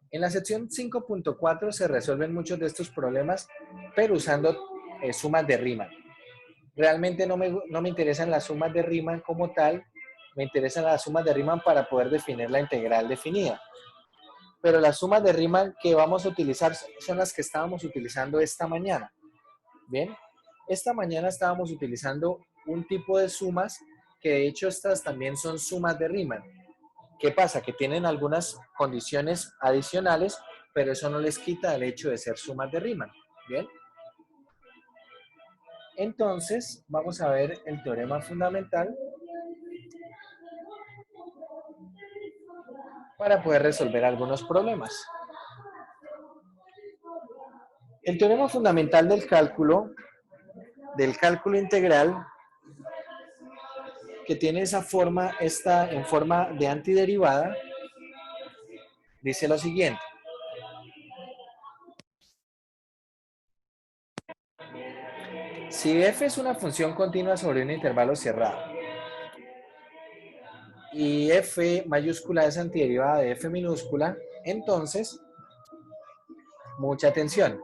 En la sección 5.4 se resuelven muchos de estos problemas, pero usando sumas de Riemann. realmente no me interesan las sumas de Riemann como tal, me interesan las sumas de Riemann para poder definir la integral definida. Pero las sumas de Riemann que vamos a utilizar son las que estábamos utilizando esta mañana. Bien, esta mañana estábamos utilizando un tipo de sumas que de hecho estas también son sumas de Riemann. ¿Qué pasa? Que tienen algunas condiciones adicionales, pero eso no les quita el hecho de ser sumas de Riemann. Bien. Entonces, vamos a ver el teorema fundamental para poder resolver algunos problemas. El teorema fundamental del cálculo integral, que tiene esa forma, está en forma de antiderivada, dice lo siguiente. Si f es una función continua sobre un intervalo cerrado y f mayúscula es antiderivada de f minúscula, entonces, mucha atención,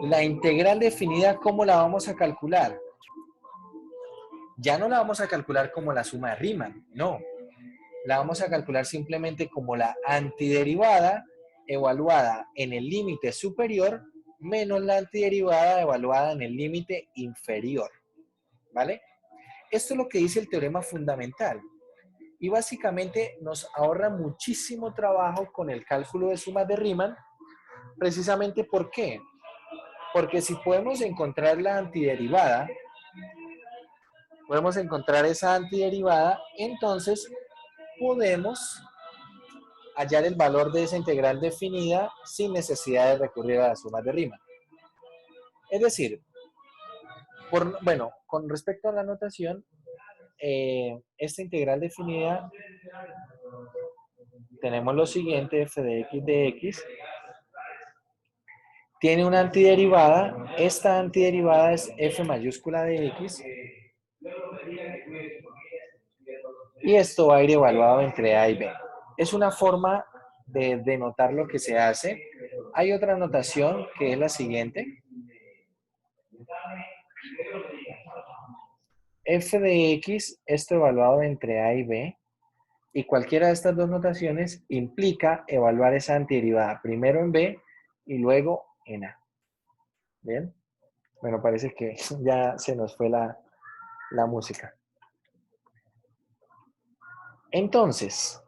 la integral definida, ¿cómo la vamos a calcular? Ya no la vamos a calcular como la suma de Riemann, no. La vamos a calcular simplemente como la antiderivada evaluada en el límite superior menos la antiderivada evaluada en el límite inferior. ¿Vale? Esto es lo que dice el teorema fundamental. Y básicamente nos ahorra muchísimo trabajo con el cálculo de sumas de Riemann. Precisamente ¿por qué? Porque si podemos encontrar la antiderivada, podemos encontrar esa antiderivada, entonces podemos hallar el valor de esa integral definida sin necesidad de recurrir a las sumas de Riemann. Es decir, bueno, con respecto a la notación, esta integral definida, tenemos lo siguiente, f de x tiene una antiderivada, esta antiderivada es f mayúscula de x, y esto va a ir evaluado entre a y b. Es una forma de denotar lo que se hace. Hay otra notación que es la siguiente. F de x, esto evaluado entre a y b, y cualquiera de estas dos notaciones implica evaluar esa antiderivada primero en b y luego en a. ¿Bien? Bueno, parece que ya se nos fue la música. Entonces,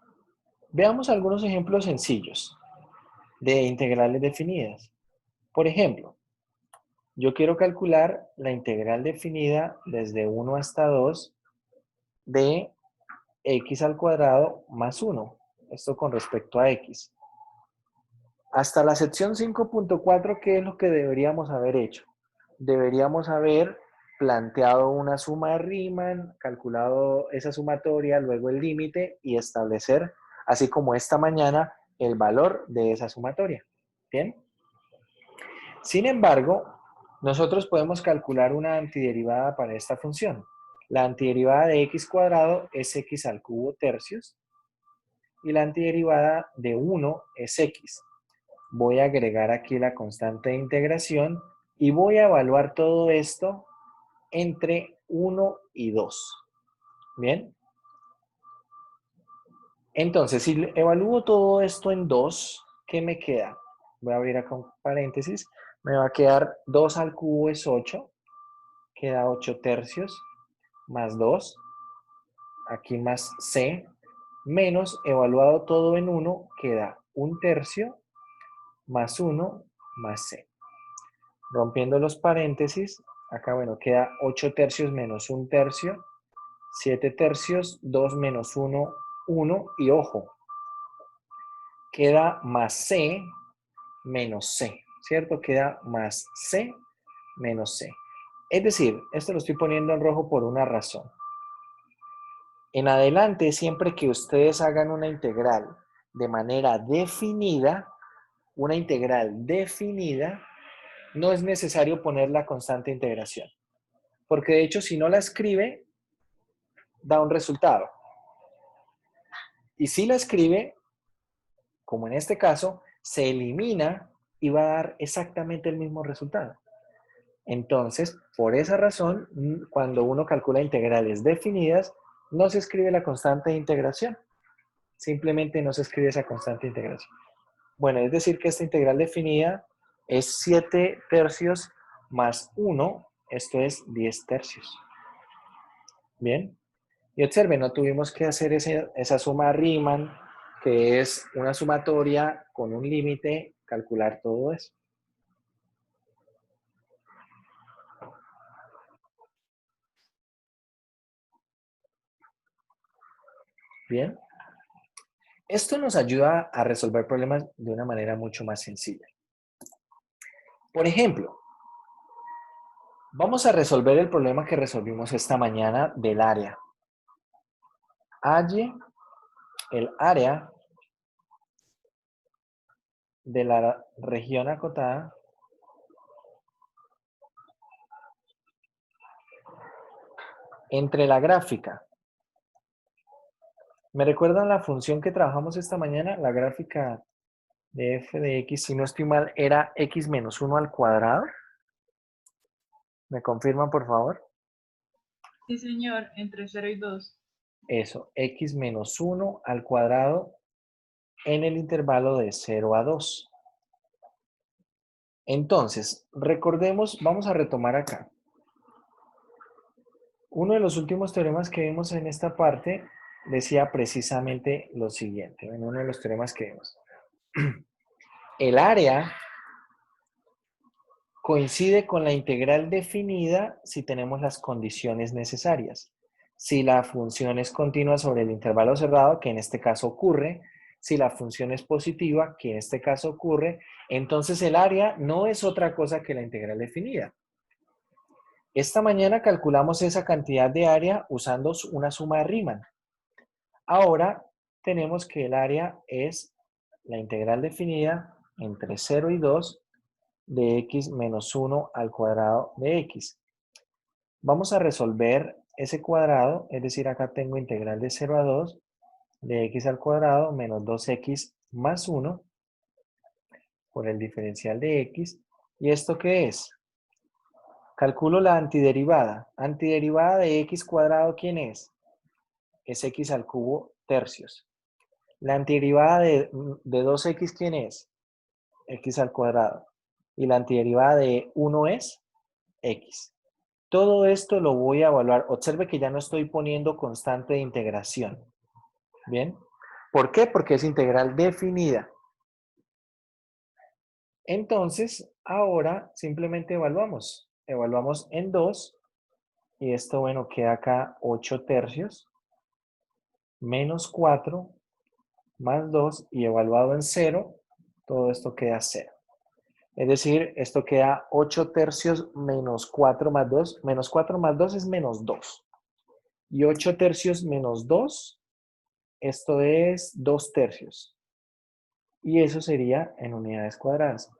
veamos algunos ejemplos sencillos de integrales definidas. Por ejemplo, yo quiero calcular la integral definida desde 1 hasta 2 de x al cuadrado más 1. Esto con respecto a x. Hasta la sección 5.4, ¿qué es lo que deberíamos haber hecho? Deberíamos haber planteado una suma de Riemann, calculado esa sumatoria, luego el límite y establecer, así como esta mañana, el valor de esa sumatoria. ¿Bien? Sin embargo, nosotros podemos calcular una antiderivada para esta función. La antiderivada de x cuadrado es x al cubo tercios y la antiderivada de 1 es x. Voy a agregar aquí la constante de integración y voy a evaluar todo esto entre 1 y 2. ¿Bien? Entonces, si evalúo todo esto en 2, ¿qué me queda? Voy a abrir acá un paréntesis. Me va a quedar 2 al cubo es 8. Queda 8 tercios más 2. Aquí más c. Menos, evaluado todo en 1, queda 1 tercio más 1 más c. Rompiendo los paréntesis, acá, bueno, queda 8 tercios menos 1 tercio, 7 tercios, 2 menos 1, 1, y ojo, queda más c menos c, ¿cierto? Queda más c menos c. Es decir, esto lo estoy poniendo en rojo por una razón. En adelante, siempre que ustedes hagan una integral de manera definida, una integral definida, no es necesario poner la constante de integración. Porque de hecho, si no la escribe, da un resultado. Y si la escribe, como en este caso, se elimina y va a dar exactamente el mismo resultado. Entonces, por esa razón, cuando uno calcula integrales definidas, no se escribe la constante de integración. Simplemente no se escribe esa constante de integración. Bueno, es decir que esta integral definida es 7 tercios más 1, esto es 10 tercios. Bien. Y observen, no tuvimos que hacer esa suma Riemann, que es una sumatoria con un límite, calcular todo eso. Bien. Esto nos ayuda a resolver problemas de una manera mucho más sencilla. Por ejemplo, vamos a resolver el problema que resolvimos esta mañana del área. Halle el área de la región acotada entre la gráfica. ¿Me recuerdan la función que trabajamos esta mañana? La gráfica de f de x, si no estoy mal, era x menos 1 al cuadrado. ¿Me confirman, por favor? Sí, señor, entre 0 y 2. Eso, x menos 1 al cuadrado en el intervalo de 0 a 2. Entonces, recordemos, vamos a retomar acá. Uno de los últimos teoremas que vimos en esta parte decía precisamente lo siguiente, en uno de los teoremas que vimos. El área coincide con la integral definida si tenemos las condiciones necesarias. Si la función es continua sobre el intervalo cerrado, que en este caso ocurre, si la función es positiva, que en este caso ocurre, entonces el área no es otra cosa que la integral definida. Esta mañana calculamos esa cantidad de área usando una suma de Riemann. Ahora tenemos que el área es la integral definida entre 0 y 2 de x menos 1 al cuadrado de x. Vamos a resolver ese cuadrado, es decir, acá tengo integral de 0 a 2 de x al cuadrado menos 2x más 1 por el diferencial de x. ¿Y esto qué es? Calculo la antiderivada. Antiderivada de x cuadrado, ¿quién es? Es x al cubo tercios. La antiderivada de 2x, ¿quién es? X al cuadrado. Y la antiderivada de 1 es x. Todo esto lo voy a evaluar. Observe que ya no estoy poniendo constante de integración. ¿Bien? ¿Por qué? Porque es integral definida. Entonces, ahora simplemente evaluamos. Evaluamos en 2. Y esto, bueno, queda acá 8 tercios. Menos 4 más 2. Y evaluado en 0, todo esto queda 0. Es decir, esto queda 8 tercios menos 4 más 2. Menos 4 más 2 es menos 2. Y 8 tercios menos 2, esto es 2 tercios. Y eso sería en unidades cuadradas.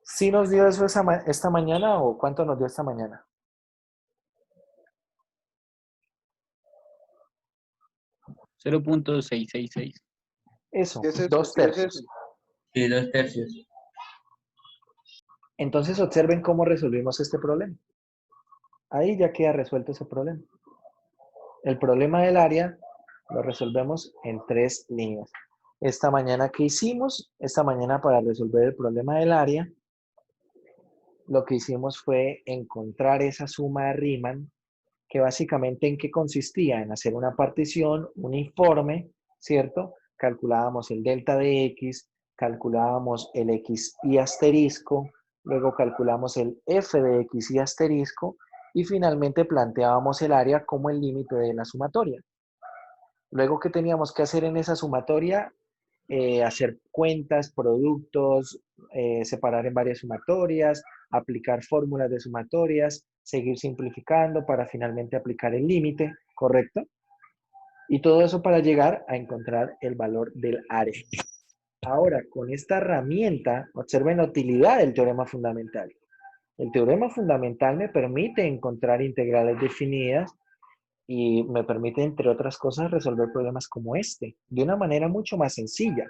¿Sí nos dio eso esta mañana o cuánto nos dio esta mañana? .666. Eso, ¿Qué es eso? 2 ¿Qué es tercios. eso? Sí, 2 tercios. Entonces observen cómo resolvimos este problema. Ahí ya queda resuelto ese problema. El problema del área lo resolvemos en 3 líneas. Esta mañana, ¿qué hicimos? Esta mañana para resolver el problema del área, lo que hicimos fue encontrar esa suma de Riemann, que básicamente en qué consistía, en hacer una partición uniforme, ¿cierto? Calculábamos el delta de x, calculábamos el x y asterisco, luego calculamos el f de x y asterisco, y finalmente planteábamos el área como el límite de la sumatoria. Luego, ¿qué teníamos que hacer en esa sumatoria? Hacer cuentas, productos, separar en varias sumatorias, aplicar fórmulas de sumatorias, seguir simplificando para finalmente aplicar el límite, ¿correcto? Y todo eso para llegar a encontrar el valor del área. Ahora, con esta herramienta, observen la utilidad del teorema fundamental. El teorema fundamental me permite encontrar integrales definidas y me permite, entre otras cosas, resolver problemas como este, de una manera mucho más sencilla.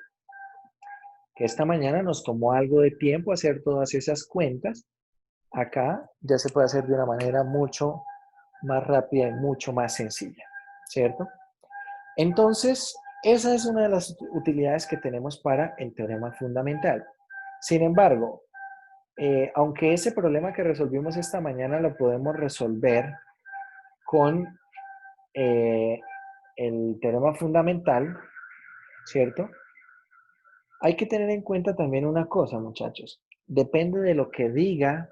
Que esta mañana nos tomó algo de tiempo hacer todas esas cuentas, Acá ya se puede hacer de una manera mucho más rápida y mucho más sencilla, ¿cierto? Entonces, esa es una de las utilidades que tenemos para el teorema fundamental. Sin embargo, aunque ese problema que resolvimos esta mañana lo podemos resolver con el teorema fundamental, ¿cierto? Hay que tener en cuenta también una cosa, muchachos. Depende de lo que diga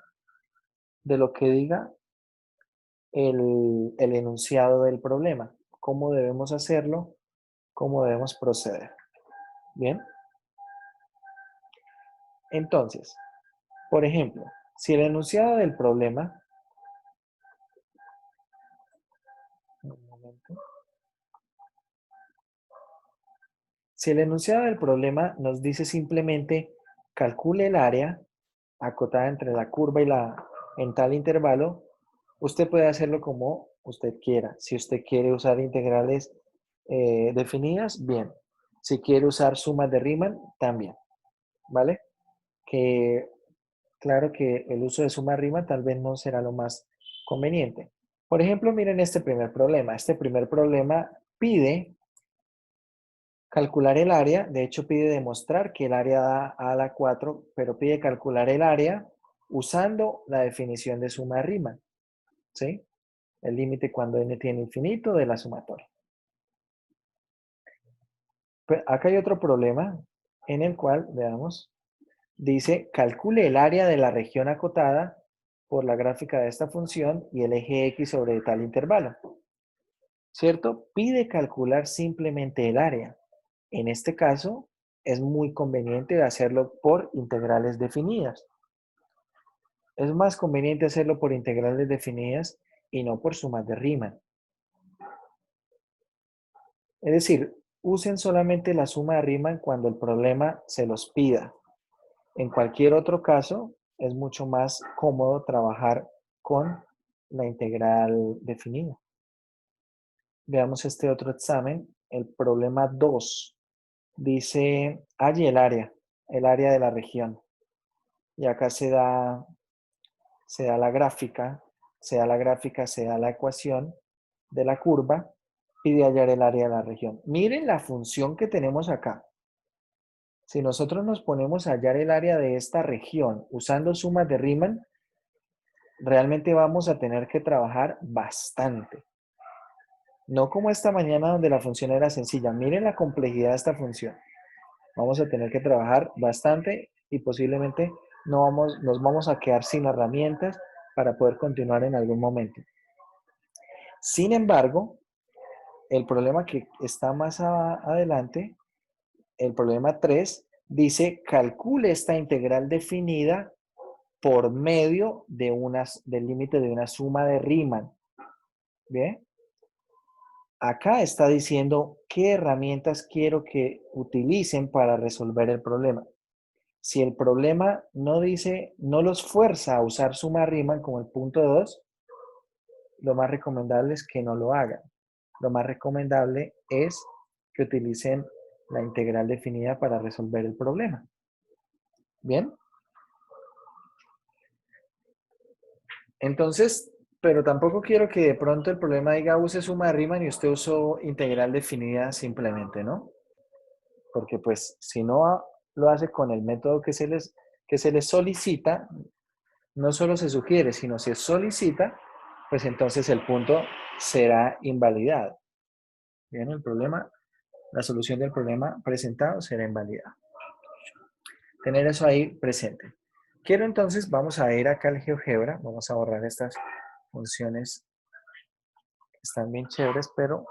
el enunciado del problema. Cómo debemos hacerlo, cómo debemos proceder. ¿Bien? Entonces, por ejemplo, si el enunciado del problema... Un momento. Si el enunciado del problema nos dice simplemente calcule el área acotada entre la curva y en tal intervalo, usted puede hacerlo como usted quiera. Si usted quiere usar integrales definidas, bien. Si quiere usar sumas de Riemann, también. ¿Vale? Que claro que el uso de suma Riemann tal vez no será lo más conveniente. Por ejemplo, miren este primer problema. Este primer problema pide calcular el área, de hecho pide demostrar que el área da a la 4, pero pide calcular el área usando la definición de suma de Riemann, ¿sí? El límite cuando n tiene infinito de la sumatoria. Pues acá hay otro problema en el cual, veamos, dice calcule el área de la región acotada por la gráfica de esta función y el eje x sobre tal intervalo, ¿cierto? Pide calcular simplemente el área. En este caso, es muy conveniente hacerlo por integrales definidas. Es más conveniente hacerlo por integrales definidas y no por sumas de Riemann. Es decir, usen solamente la suma de Riemann cuando el problema se los pida. En cualquier otro caso, es mucho más cómodo trabajar con la integral definida. Veamos este otro examen, el problema 2. Dice, halle el área de la región. Y acá se da la gráfica, se da la ecuación de la curva, pide hallar el área de la región. Miren la función que tenemos acá. Si nosotros nos ponemos a hallar el área de esta región usando sumas de Riemann, realmente vamos a tener que trabajar bastante. No como esta mañana donde la función era sencilla. Miren la complejidad de esta función. Vamos a tener que trabajar bastante y posiblemente nos vamos a quedar sin herramientas para poder continuar en algún momento. Sin embargo, el problema que está más adelante, el problema 3, dice calcule esta integral definida por medio de del límite de una suma de Riemann. ¿Bien? Acá está diciendo qué herramientas quiero que utilicen para resolver el problema. Si el problema no los fuerza a usar suma Riemann como el punto 2, lo más recomendable es que no lo hagan. Lo más recomendable es que utilicen la integral definida para resolver el problema. ¿Bien? Entonces, pero tampoco quiero que de pronto el problema diga use suma de Riemann y usted usó integral definida simplemente, ¿no? Porque pues si no lo hace con el método que se les solicita, no solo se sugiere, sino se solicita, pues entonces el punto será invalidado. Bien, la solución del problema presentado será invalidada. Tener eso ahí presente. Quiero entonces, vamos a ir acá al GeoGebra, vamos a borrar estas funciones que están bien chéveres, pero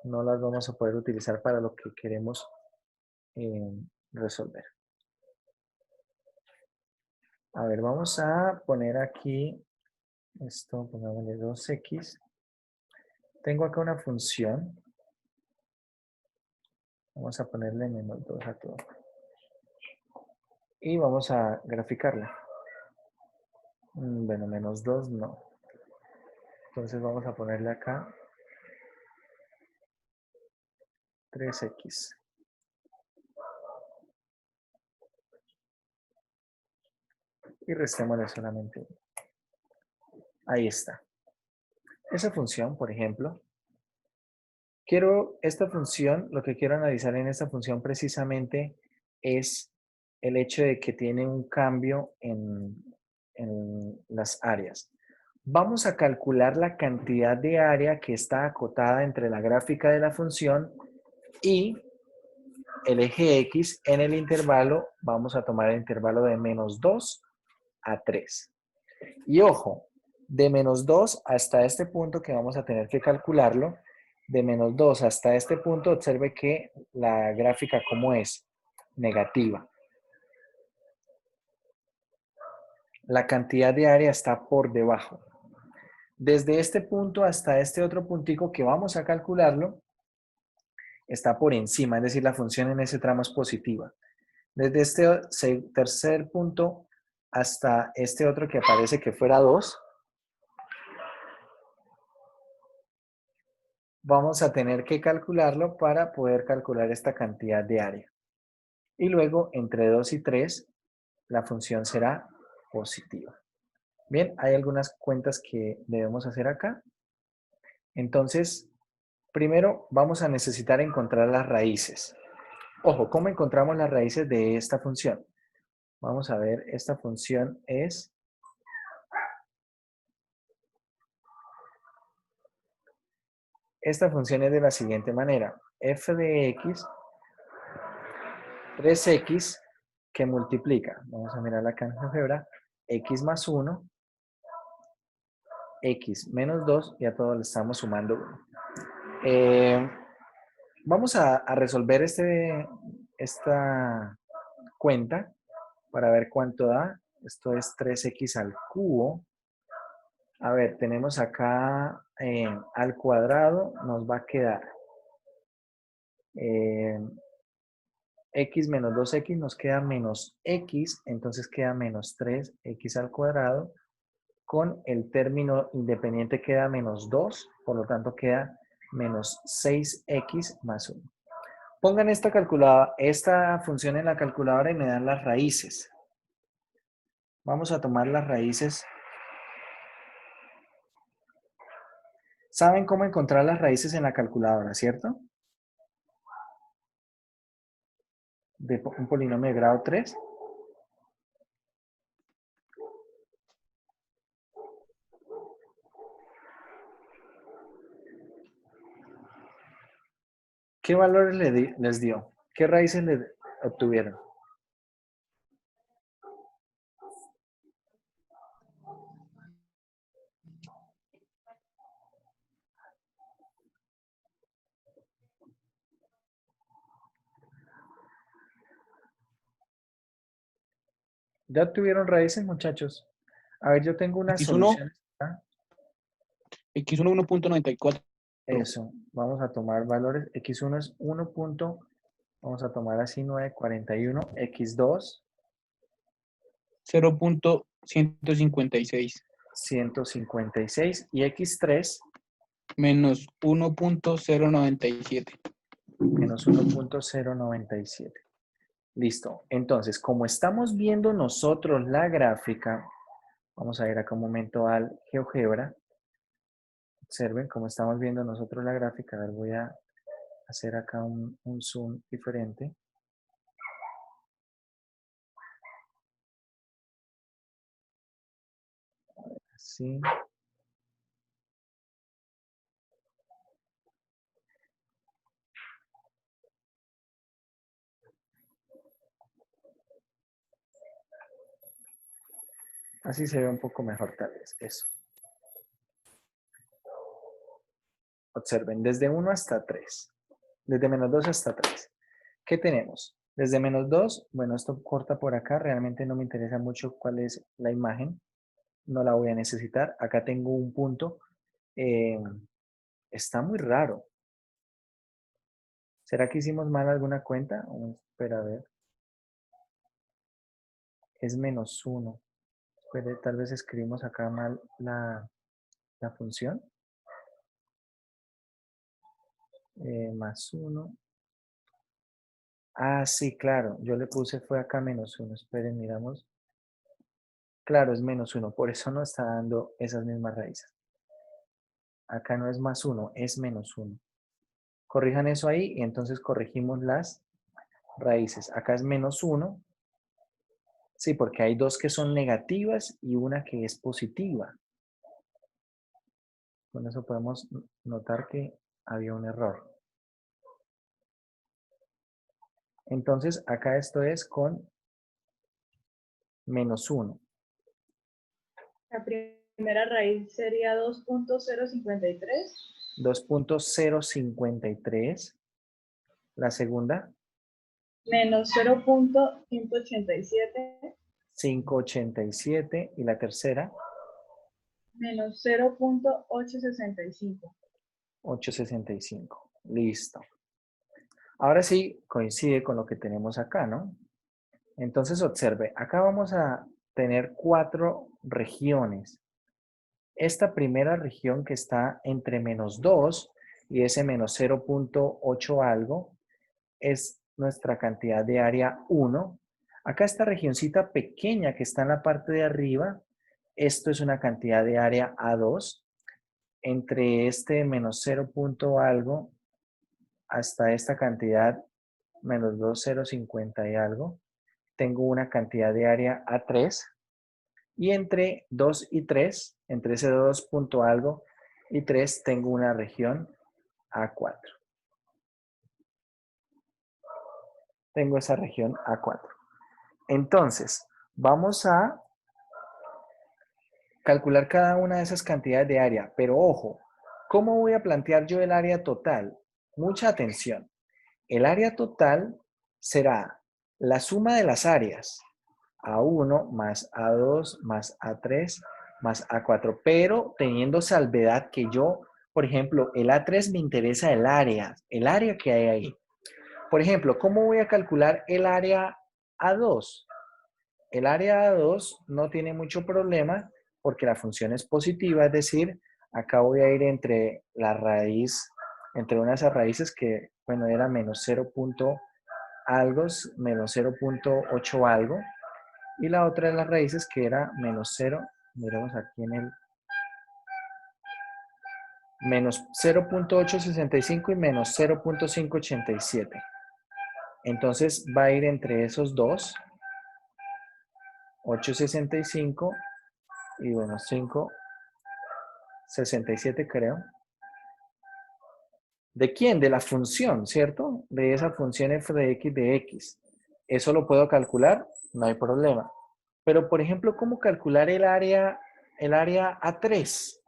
no las vamos a poder utilizar para lo que queremos resolver. A ver, vamos a poner aquí esto, pongámosle 2x. Tengo acá una función. Vamos a ponerle menos 2 a todo. Y vamos a graficarla. Bueno, menos 2 no. Entonces vamos a ponerle acá 3x. Y restémosle solamente 1. Ahí está. Esa función, por ejemplo, esta función, lo que quiero analizar en esta función precisamente es el hecho de que tiene un cambio en las áreas. Vamos a calcular la cantidad de área que está acotada entre la gráfica de la función y el eje X en el intervalo. Vamos a tomar el intervalo de -2 a 3. Y ojo, de -2 hasta este punto que vamos a tener que calcularlo, de -2 hasta este punto, observe que la gráfica como es, negativa. La cantidad de área está por debajo. Desde este punto hasta este otro puntico que vamos a calcularlo, está por encima, es decir, la función en ese tramo es positiva. Desde este tercer punto hasta este otro que aparece que fuera 2, vamos a tener que calcularlo para poder calcular esta cantidad de área. Y luego, entre 2 y 3, la función será positiva. Bien, hay algunas cuentas que debemos hacer acá. Entonces, primero vamos a necesitar encontrar las raíces. Ojo, ¿cómo encontramos las raíces de esta función? Vamos a ver, esta función es... Esta función es de la siguiente manera. F de x, 3x que multiplica. Vamos a mirar acá en álgebra. X más 1, x menos 2, y a todos le estamos sumando 1. Vamos a resolver esta cuenta para ver cuánto da. Esto es 3x al cubo. A ver, tenemos acá al cuadrado, nos va a quedar x menos 2x, nos queda menos x, entonces queda menos 3x al cuadrado. Con el término independiente queda menos 2, por lo tanto queda menos 6x más 1. Pongan esta función en la calculadora y me dan las raíces. Vamos a tomar las raíces. ¿Saben cómo encontrar las raíces en la calculadora, cierto? De un polinomio de grado 3. ¿Qué valores les dio? ¿Qué raíces obtuvieron? ¿Ya obtuvieron raíces, muchachos? A ver, yo tengo unas X1, soluciones. X1 1.94. Eso, vamos a tomar valores. X1 es 1. Vamos a tomar así 941. X2, 0.156 156. Y X3, menos 1.097. menos 1.097. Listo. Entonces, como estamos viendo nosotros la gráfica, vamos a ir acá un momento al GeoGebra. Observen cómo estamos viendo nosotros la gráfica. A ver, voy a hacer acá un zoom diferente. Así. Así se ve un poco mejor tal vez. Eso. Observen, desde 1 hasta 3. Desde menos 2 hasta 3. ¿Qué tenemos? Desde menos 2, bueno, esto corta por acá. Realmente no me interesa mucho cuál es la imagen. No la voy a necesitar. Acá tengo un punto. Está muy raro. ¿Será que hicimos mal alguna cuenta? Espera, a ver. Es menos 1. Espere, tal vez escribimos acá mal la función. Más 1. Ah, sí, claro. Yo le puse fue acá menos 1. Esperen, miramos. Claro, es -1, por eso no está dando esas mismas raíces. Acá no es +1, es -1. Corrijan eso ahí y entonces corregimos las raíces. Acá es -1. Sí, porque hay dos que son negativas y una que es positiva. Con eso podemos notar que había un error. Entonces, acá esto es con -1. La primera raíz sería 2.053. 2.053. La segunda, Menos 0.187. 587. Y la tercera, Menos 0.865. 865. Listo. Ahora sí, coincide con lo que tenemos acá, ¿no? Entonces, observe, acá vamos a tener 4 regiones. Esta primera región que está entre -2 y ese menos 0.8 algo es nuestra cantidad de área 1. Acá esta regioncita pequeña que está en la parte de arriba, esto es una cantidad de área A2. Entre este menos 0. Algo hasta esta cantidad menos 2,050 y algo, tengo una cantidad de área A3. Y entre 2 y 3, entre ese 2 punto algo y 3, tengo una región A4. Tengo esa región A4. Entonces, vamos a calcular cada una de esas cantidades de área. Pero ojo, ¿cómo voy a plantear yo el área total? Mucha atención. El área total será la suma de las áreas. A1 más A2 más A3 más A4. Pero teniendo salvedad que yo, por ejemplo, el A3 me interesa el área que hay ahí. Por ejemplo, ¿cómo voy a calcular el área A2? El área A2 no tiene mucho problema porque la función es positiva, es decir, acá voy a ir entre la raíz, entre una de esas raíces que, bueno, era menos 0. Algo, menos 0.8 algo, y la otra de las raíces que era menos 0, miremos aquí en el menos 0.865 y menos 0.587. Entonces va a ir entre esos dos, 865 y bueno, 567 creo. ¿De quién? De la función, ¿cierto? De esa función f de x de x. ¿Eso lo puedo calcular? No hay problema. Pero, por ejemplo, ¿cómo calcular el área A3?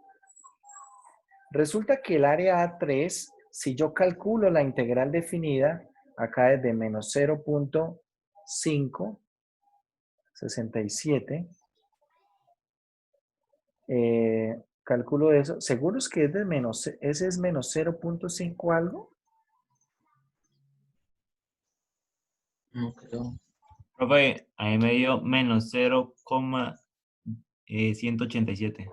Resulta que el área A3, si yo calculo la integral definida, acá es de menos 0.567, calculo eso. ¿Seguros que es de ese es menos 0.5 algo? No creo. Profe, ahí me dio menos 0,187.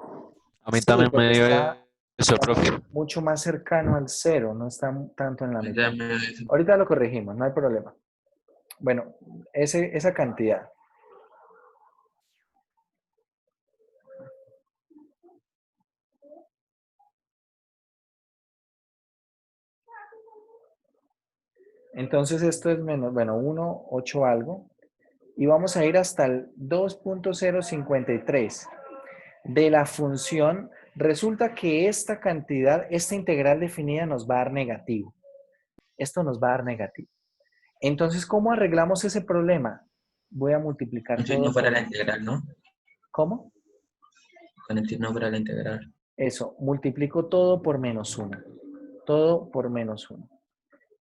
A mí Sí, también me porque dio está eso, profe. mucho más cercano al 0, no está tanto en la mitad. Ya me dio eso. Ahorita lo corregimos, no hay problema. Bueno, esa cantidad. Entonces esto es menos, bueno, 1, 8 algo. Y vamos a ir hasta el 2.053 de la función. Resulta que esta cantidad, esta integral definida nos va a dar negativo. Esto nos va a dar negativo. Entonces, ¿cómo arreglamos ese problema? Voy a multiplicar Un signo todo para por... la integral, ¿no? ¿Cómo? Con el signo para la integral. Eso, multiplico todo por menos 1. Todo por menos 1.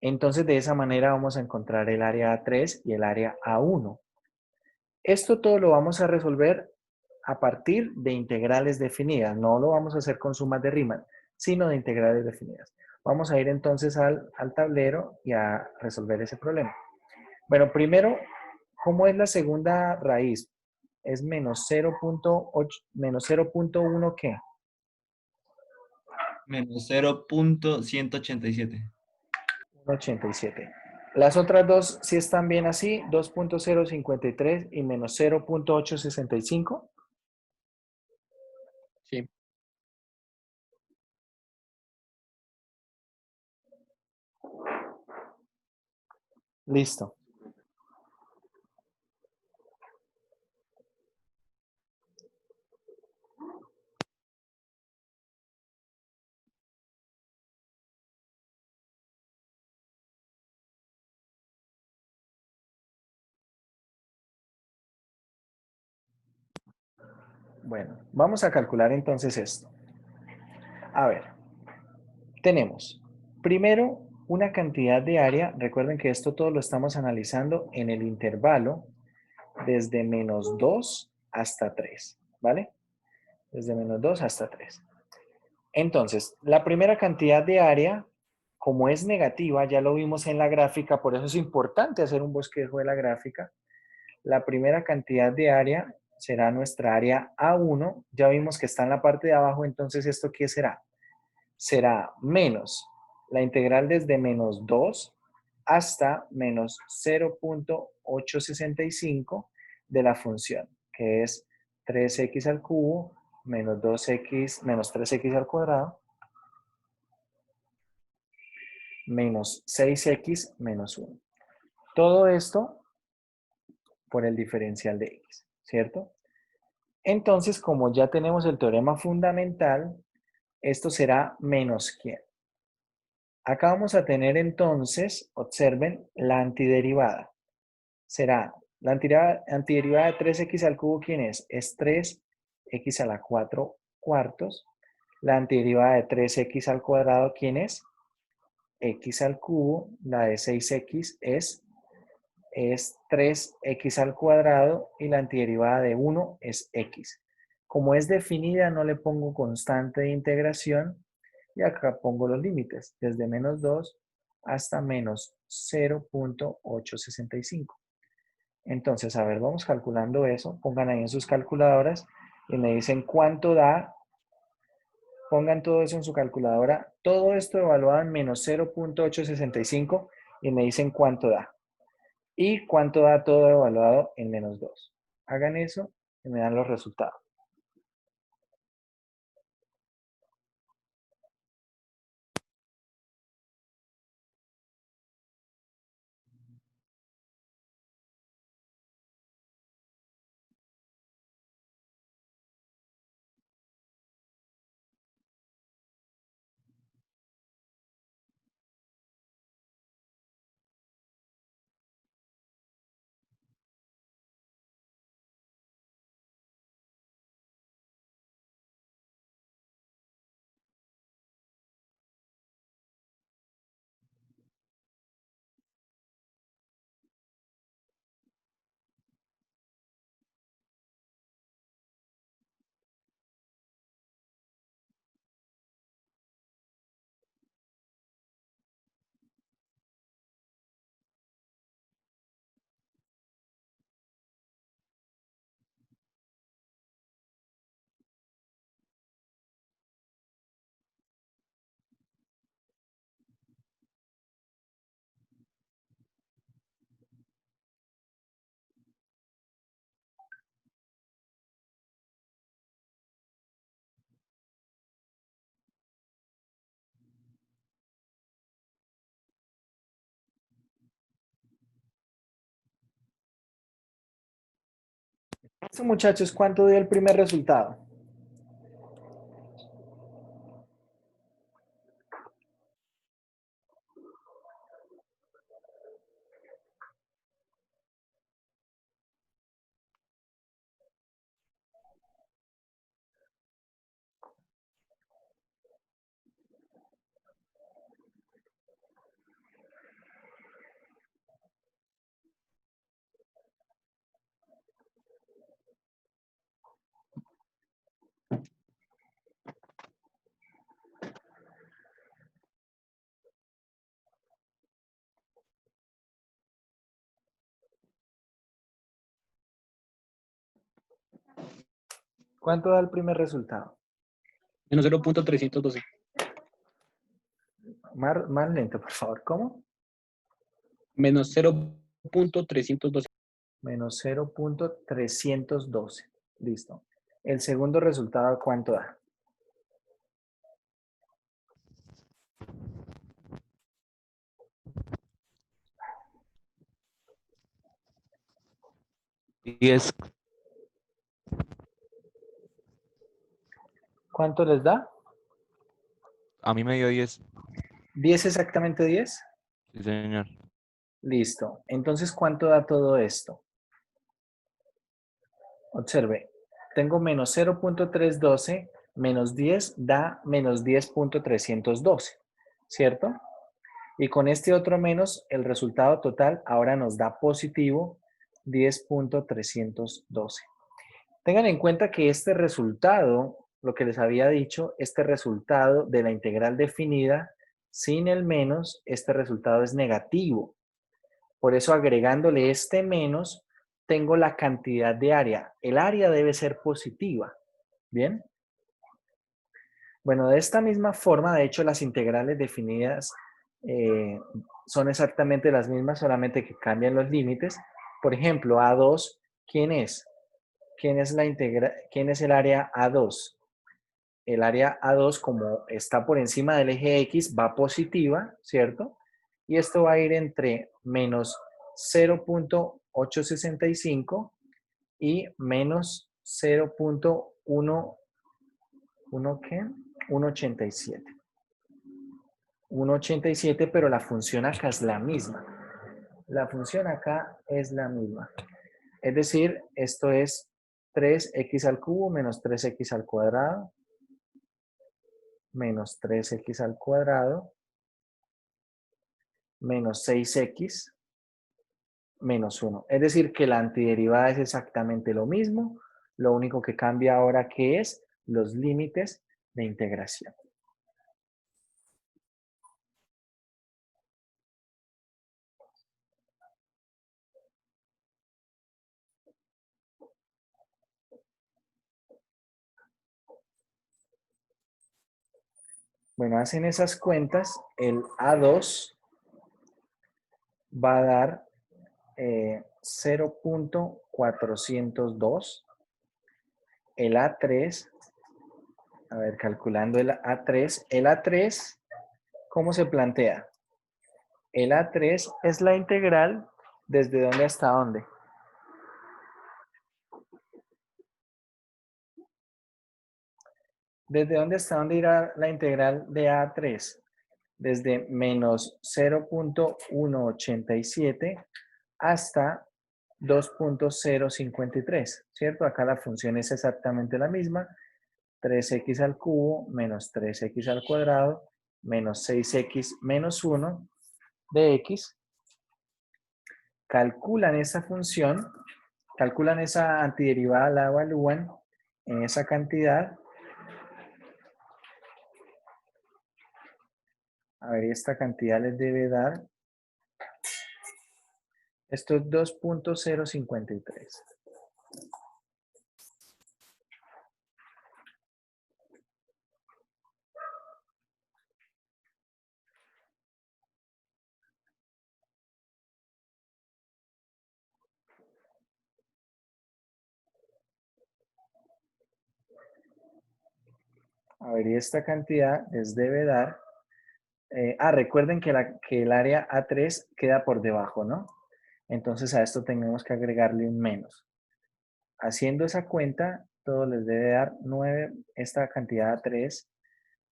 Entonces, de esa manera vamos a encontrar el área A3 y el área A1. Esto todo lo vamos a resolver a partir de integrales definidas. No lo vamos a hacer con sumas de Riemann, sino de integrales definidas. Vamos a ir entonces al tablero y a resolver ese problema. Bueno, primero, ¿cómo es la segunda raíz? Es menos 0.8, menos 0.1 ¿qué? Menos 0,187. 1,87. Las otras dos sí están bien así, 2.053 y menos 0.865. Listo. Bueno, vamos a calcular entonces esto. A ver, tenemos primero una cantidad de área. Recuerden que esto todo lo estamos analizando en el intervalo desde -2 hasta 3, ¿vale? Desde -2 hasta 3. Entonces, la primera cantidad de área, como es negativa, ya lo vimos en la gráfica, por eso es importante hacer un bosquejo de la gráfica. La primera cantidad de área será nuestra área A1. Ya vimos que está en la parte de abajo, entonces, ¿esto qué será? Será menos la integral desde -2 hasta menos 0.865 de la función, que es 3x al cubo menos 2x menos 3x al cuadrado menos 6x menos 1. Todo esto por el diferencial de x, ¿cierto? Entonces, como ya tenemos el teorema fundamental, esto será menos ¿quién? Acá vamos a tener entonces, observen, la antiderivada. Será la antiderivada de 3x al cubo, ¿quién es? Es 3x a la 4 cuartos. La antiderivada de 3x al cuadrado, ¿quién es? X al cubo. La de 6x es 3x al cuadrado y la antiderivada de 1 es x. Como es definida, no le pongo constante de integración y acá pongo los límites, desde -2 hasta menos 0.865. Entonces, a ver, vamos calculando eso. Pongan ahí en sus calculadoras y me dicen cuánto da. Pongan todo eso en su calculadora. Todo esto evaluado en menos 0.865 y me dicen cuánto da. Y cuánto da todo evaluado en -2. Hagan eso y me dan los resultados. Listo, muchachos, ¿cuánto dio el primer resultado? ¿Cuánto da el primer resultado? Menos 0.312. Más lento, por favor. ¿Cómo? Menos 0.312. Menos 0.312. Listo. El segundo resultado, ¿cuánto da? 10. ¿Cuánto les da? A mí me dio 10. ¿10 exactamente 10? Sí, señor. Listo. Entonces, ¿cuánto da todo esto? Observe, tengo menos 0.312 menos 10 da menos 10.312, ¿cierto? Y con este otro menos, el resultado total ahora nos da positivo 10.312. Tengan en cuenta que este resultado, lo que les había dicho, este resultado de la integral definida sin el menos, este resultado es negativo. Por eso agregándole este menos, tengo la cantidad de área. El área debe ser positiva. ¿Bien? Bueno, de esta misma forma, de hecho, las integrales definidas son exactamente las mismas, solamente que cambian los límites. Por ejemplo, A2, ¿quién es? ¿Quién es el área A2? El área A2, como está por encima del eje X, va positiva, ¿cierto? Y esto va a ir entre menos 0.865 y menos 1.187. 1.87, pero la función acá es la misma. La función acá es la misma. Es decir, esto es 3x al cubo menos 3x al cuadrado menos 3x al cuadrado menos 6x menos 1. Es decir, que la antiderivada es exactamente lo mismo, lo único que cambia ahora que es los límites de integración. Bueno, hacen esas cuentas, el A2 va a dar 0.402, el A3, a ver, calculando el A3, ¿cómo se plantea? El A3 es la integral desde dónde hasta dónde. ¿Desde dónde hasta dónde irá la integral de A3? Desde menos 0.187 hasta 2.053, ¿cierto? Acá la función es exactamente la misma. 3x al cubo menos 3x al cuadrado menos 6x menos 1 de x. Calculan esa función, calculan esa antiderivada, la evalúan en esa cantidad. A ver, esta cantidad les debe dar. Esto es 2.053. A ver, y esta cantidad les debe dar. Recuerden que el área A3 queda por debajo, ¿no? Entonces a esto tenemos que agregarle un menos. Haciendo esa cuenta, todo les debe dar 9, esta cantidad A3,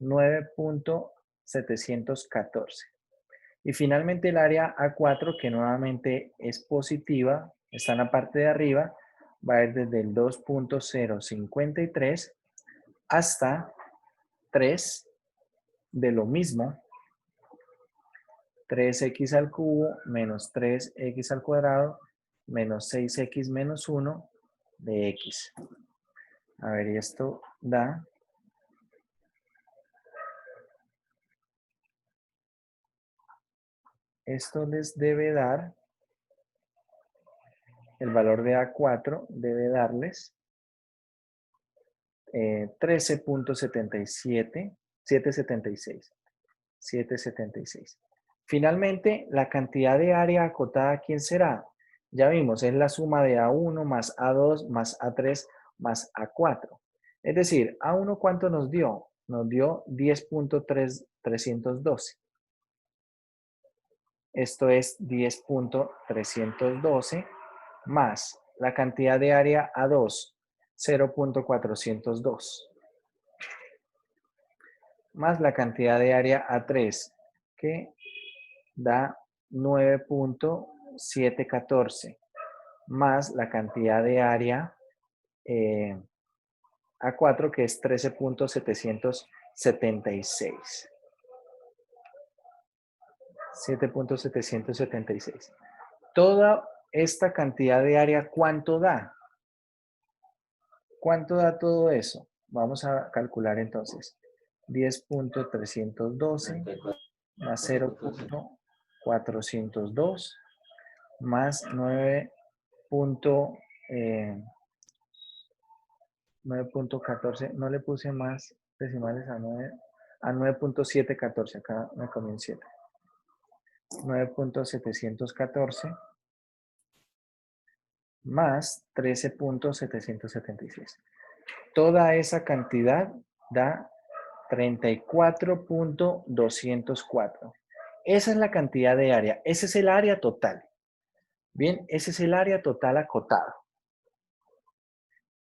9.714. Y finalmente el área A4, que nuevamente es positiva, está en la parte de arriba, va a ir desde el 2.053 hasta 3 de lo mismo, 3x al cubo menos 3x al cuadrado menos 6x menos 1 de x. A ver, y esto da. Esto les debe dar, el valor de A4 debe darles 13.77, 776. Finalmente, la cantidad de área acotada, ¿quién será? Ya vimos, es la suma de A1 más A2 más A3 más A4. Es decir, A1, ¿cuánto nos dio? Nos dio 10.312. Esto es 10.312 más la cantidad de área A2, 0.402. Más la cantidad de área A3, que da 9.714. Más la cantidad de área A4, que es 13.776. 7.776. Toda esta cantidad de área, ¿cuánto da? ¿Cuánto da todo eso? Vamos a calcular entonces. 10.312 más 0.402 más 9.14. No le puse más decimales a 9.714. Acá me comí un 7. 9.714 más 13.776. Toda esa cantidad da 34.204. Esa es la cantidad de área. Ese es el área total. Bien, ese es el área total acotado.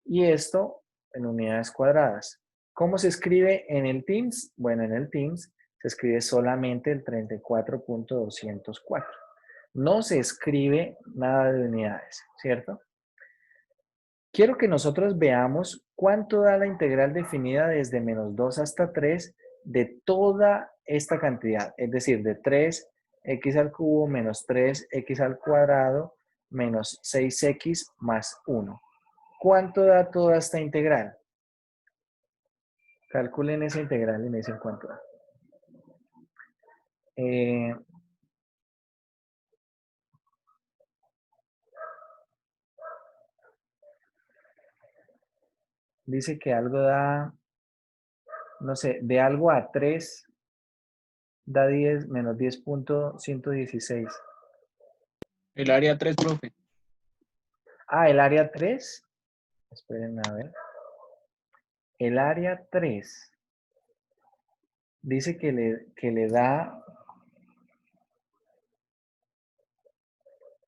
Y esto en unidades cuadradas. ¿Cómo se escribe en el Teams? Bueno, en el Teams se escribe solamente el 34.204. No se escribe nada de unidades, ¿cierto? Quiero que nosotros veamos cuánto da la integral definida desde menos 2 hasta 3 de toda esta cantidad. Es decir, de 3x al cubo menos 3x al cuadrado menos 6x más 1. ¿Cuánto da toda esta integral? Calculen esa integral y me dicen cuánto da. Dice que algo da, no sé, de algo a 3 da 10 menos 10.116. El área 3, profe. Ah, el área 3. Espérenme a ver. El área 3 dice que le da,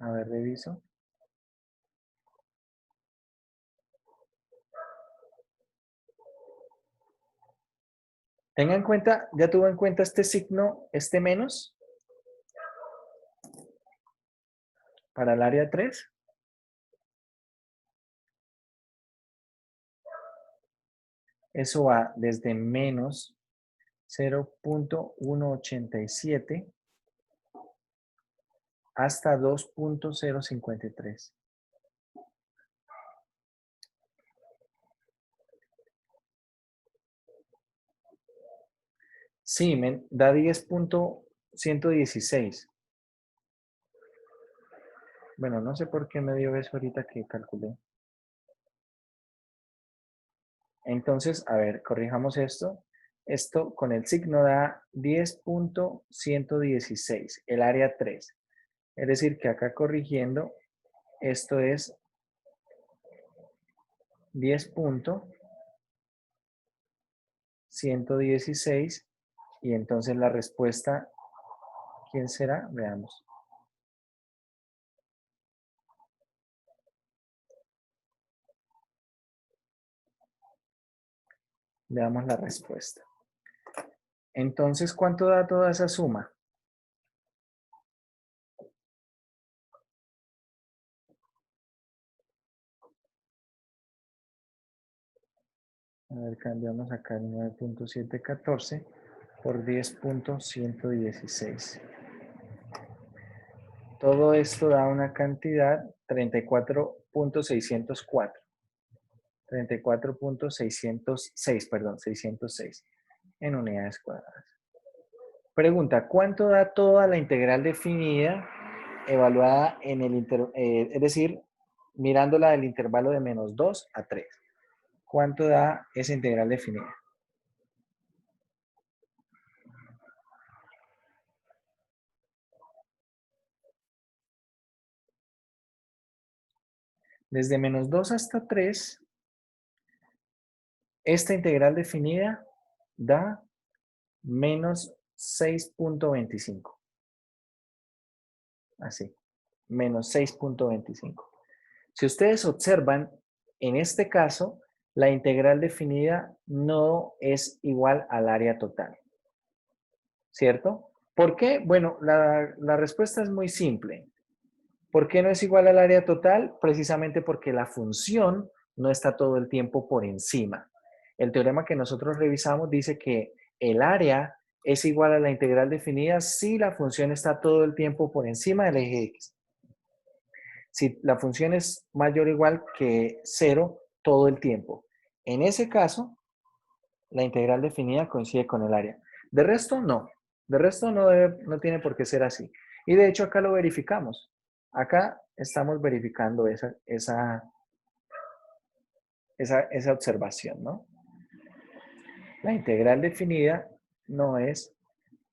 a ver, reviso. Tenga en cuenta, ya tuvo en cuenta este signo, este menos, para el área 3. Eso va desde menos 0.187 hasta 2.053. Sí, da 10.116. Bueno, no sé por qué me dio eso ahorita que calculé. Entonces, a ver, corrijamos esto. Esto con el signo da 10.116, el área 3. Es decir, que acá corrigiendo, esto es 10.116 y entonces la respuesta, ¿quién será? Veamos. Veamos la respuesta. Entonces, ¿cuánto da toda esa suma? A ver, cambiamos acá el 9.714 por 10.116. Todo esto da una cantidad 34.604. 34.606, perdón, 606 en unidades cuadradas. Pregunta, ¿cuánto da toda la integral definida evaluada en el es decir, mirándola del intervalo de menos 2 a 3? ¿Cuánto da esa integral definida? Desde menos 2 hasta 3, esta integral definida da menos 6.25. Así, menos 6.25. Si ustedes observan, en este caso, la integral definida no es igual al área total. ¿Cierto? ¿Por qué? Bueno, la respuesta es muy simple. ¿Por qué no es igual al área total? Precisamente porque la función no está todo el tiempo por encima. El teorema que nosotros revisamos dice que el área es igual a la integral definida si la función está todo el tiempo por encima del eje X. Si la función es mayor o igual que 0 todo el tiempo. En ese caso, la integral definida coincide con el área. De resto, no. De resto, no tiene por qué ser así. Y de hecho, acá lo verificamos. Acá estamos verificando esa observación, ¿no? La integral definida no es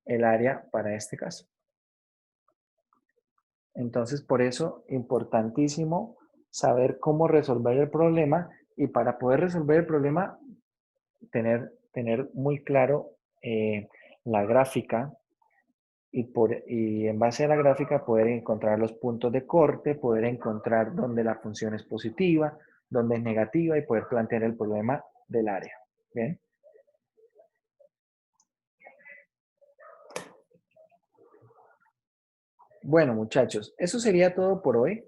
el área para este caso. Entonces, por eso, importantísimo saber cómo resolver el problema y para poder resolver el problema, tener muy claro la gráfica y en base a la gráfica poder encontrar los puntos de corte, poder encontrar dónde la función es positiva, dónde es negativa y poder plantear el problema del área. ¿Bien? Bueno, muchachos, eso sería todo por hoy.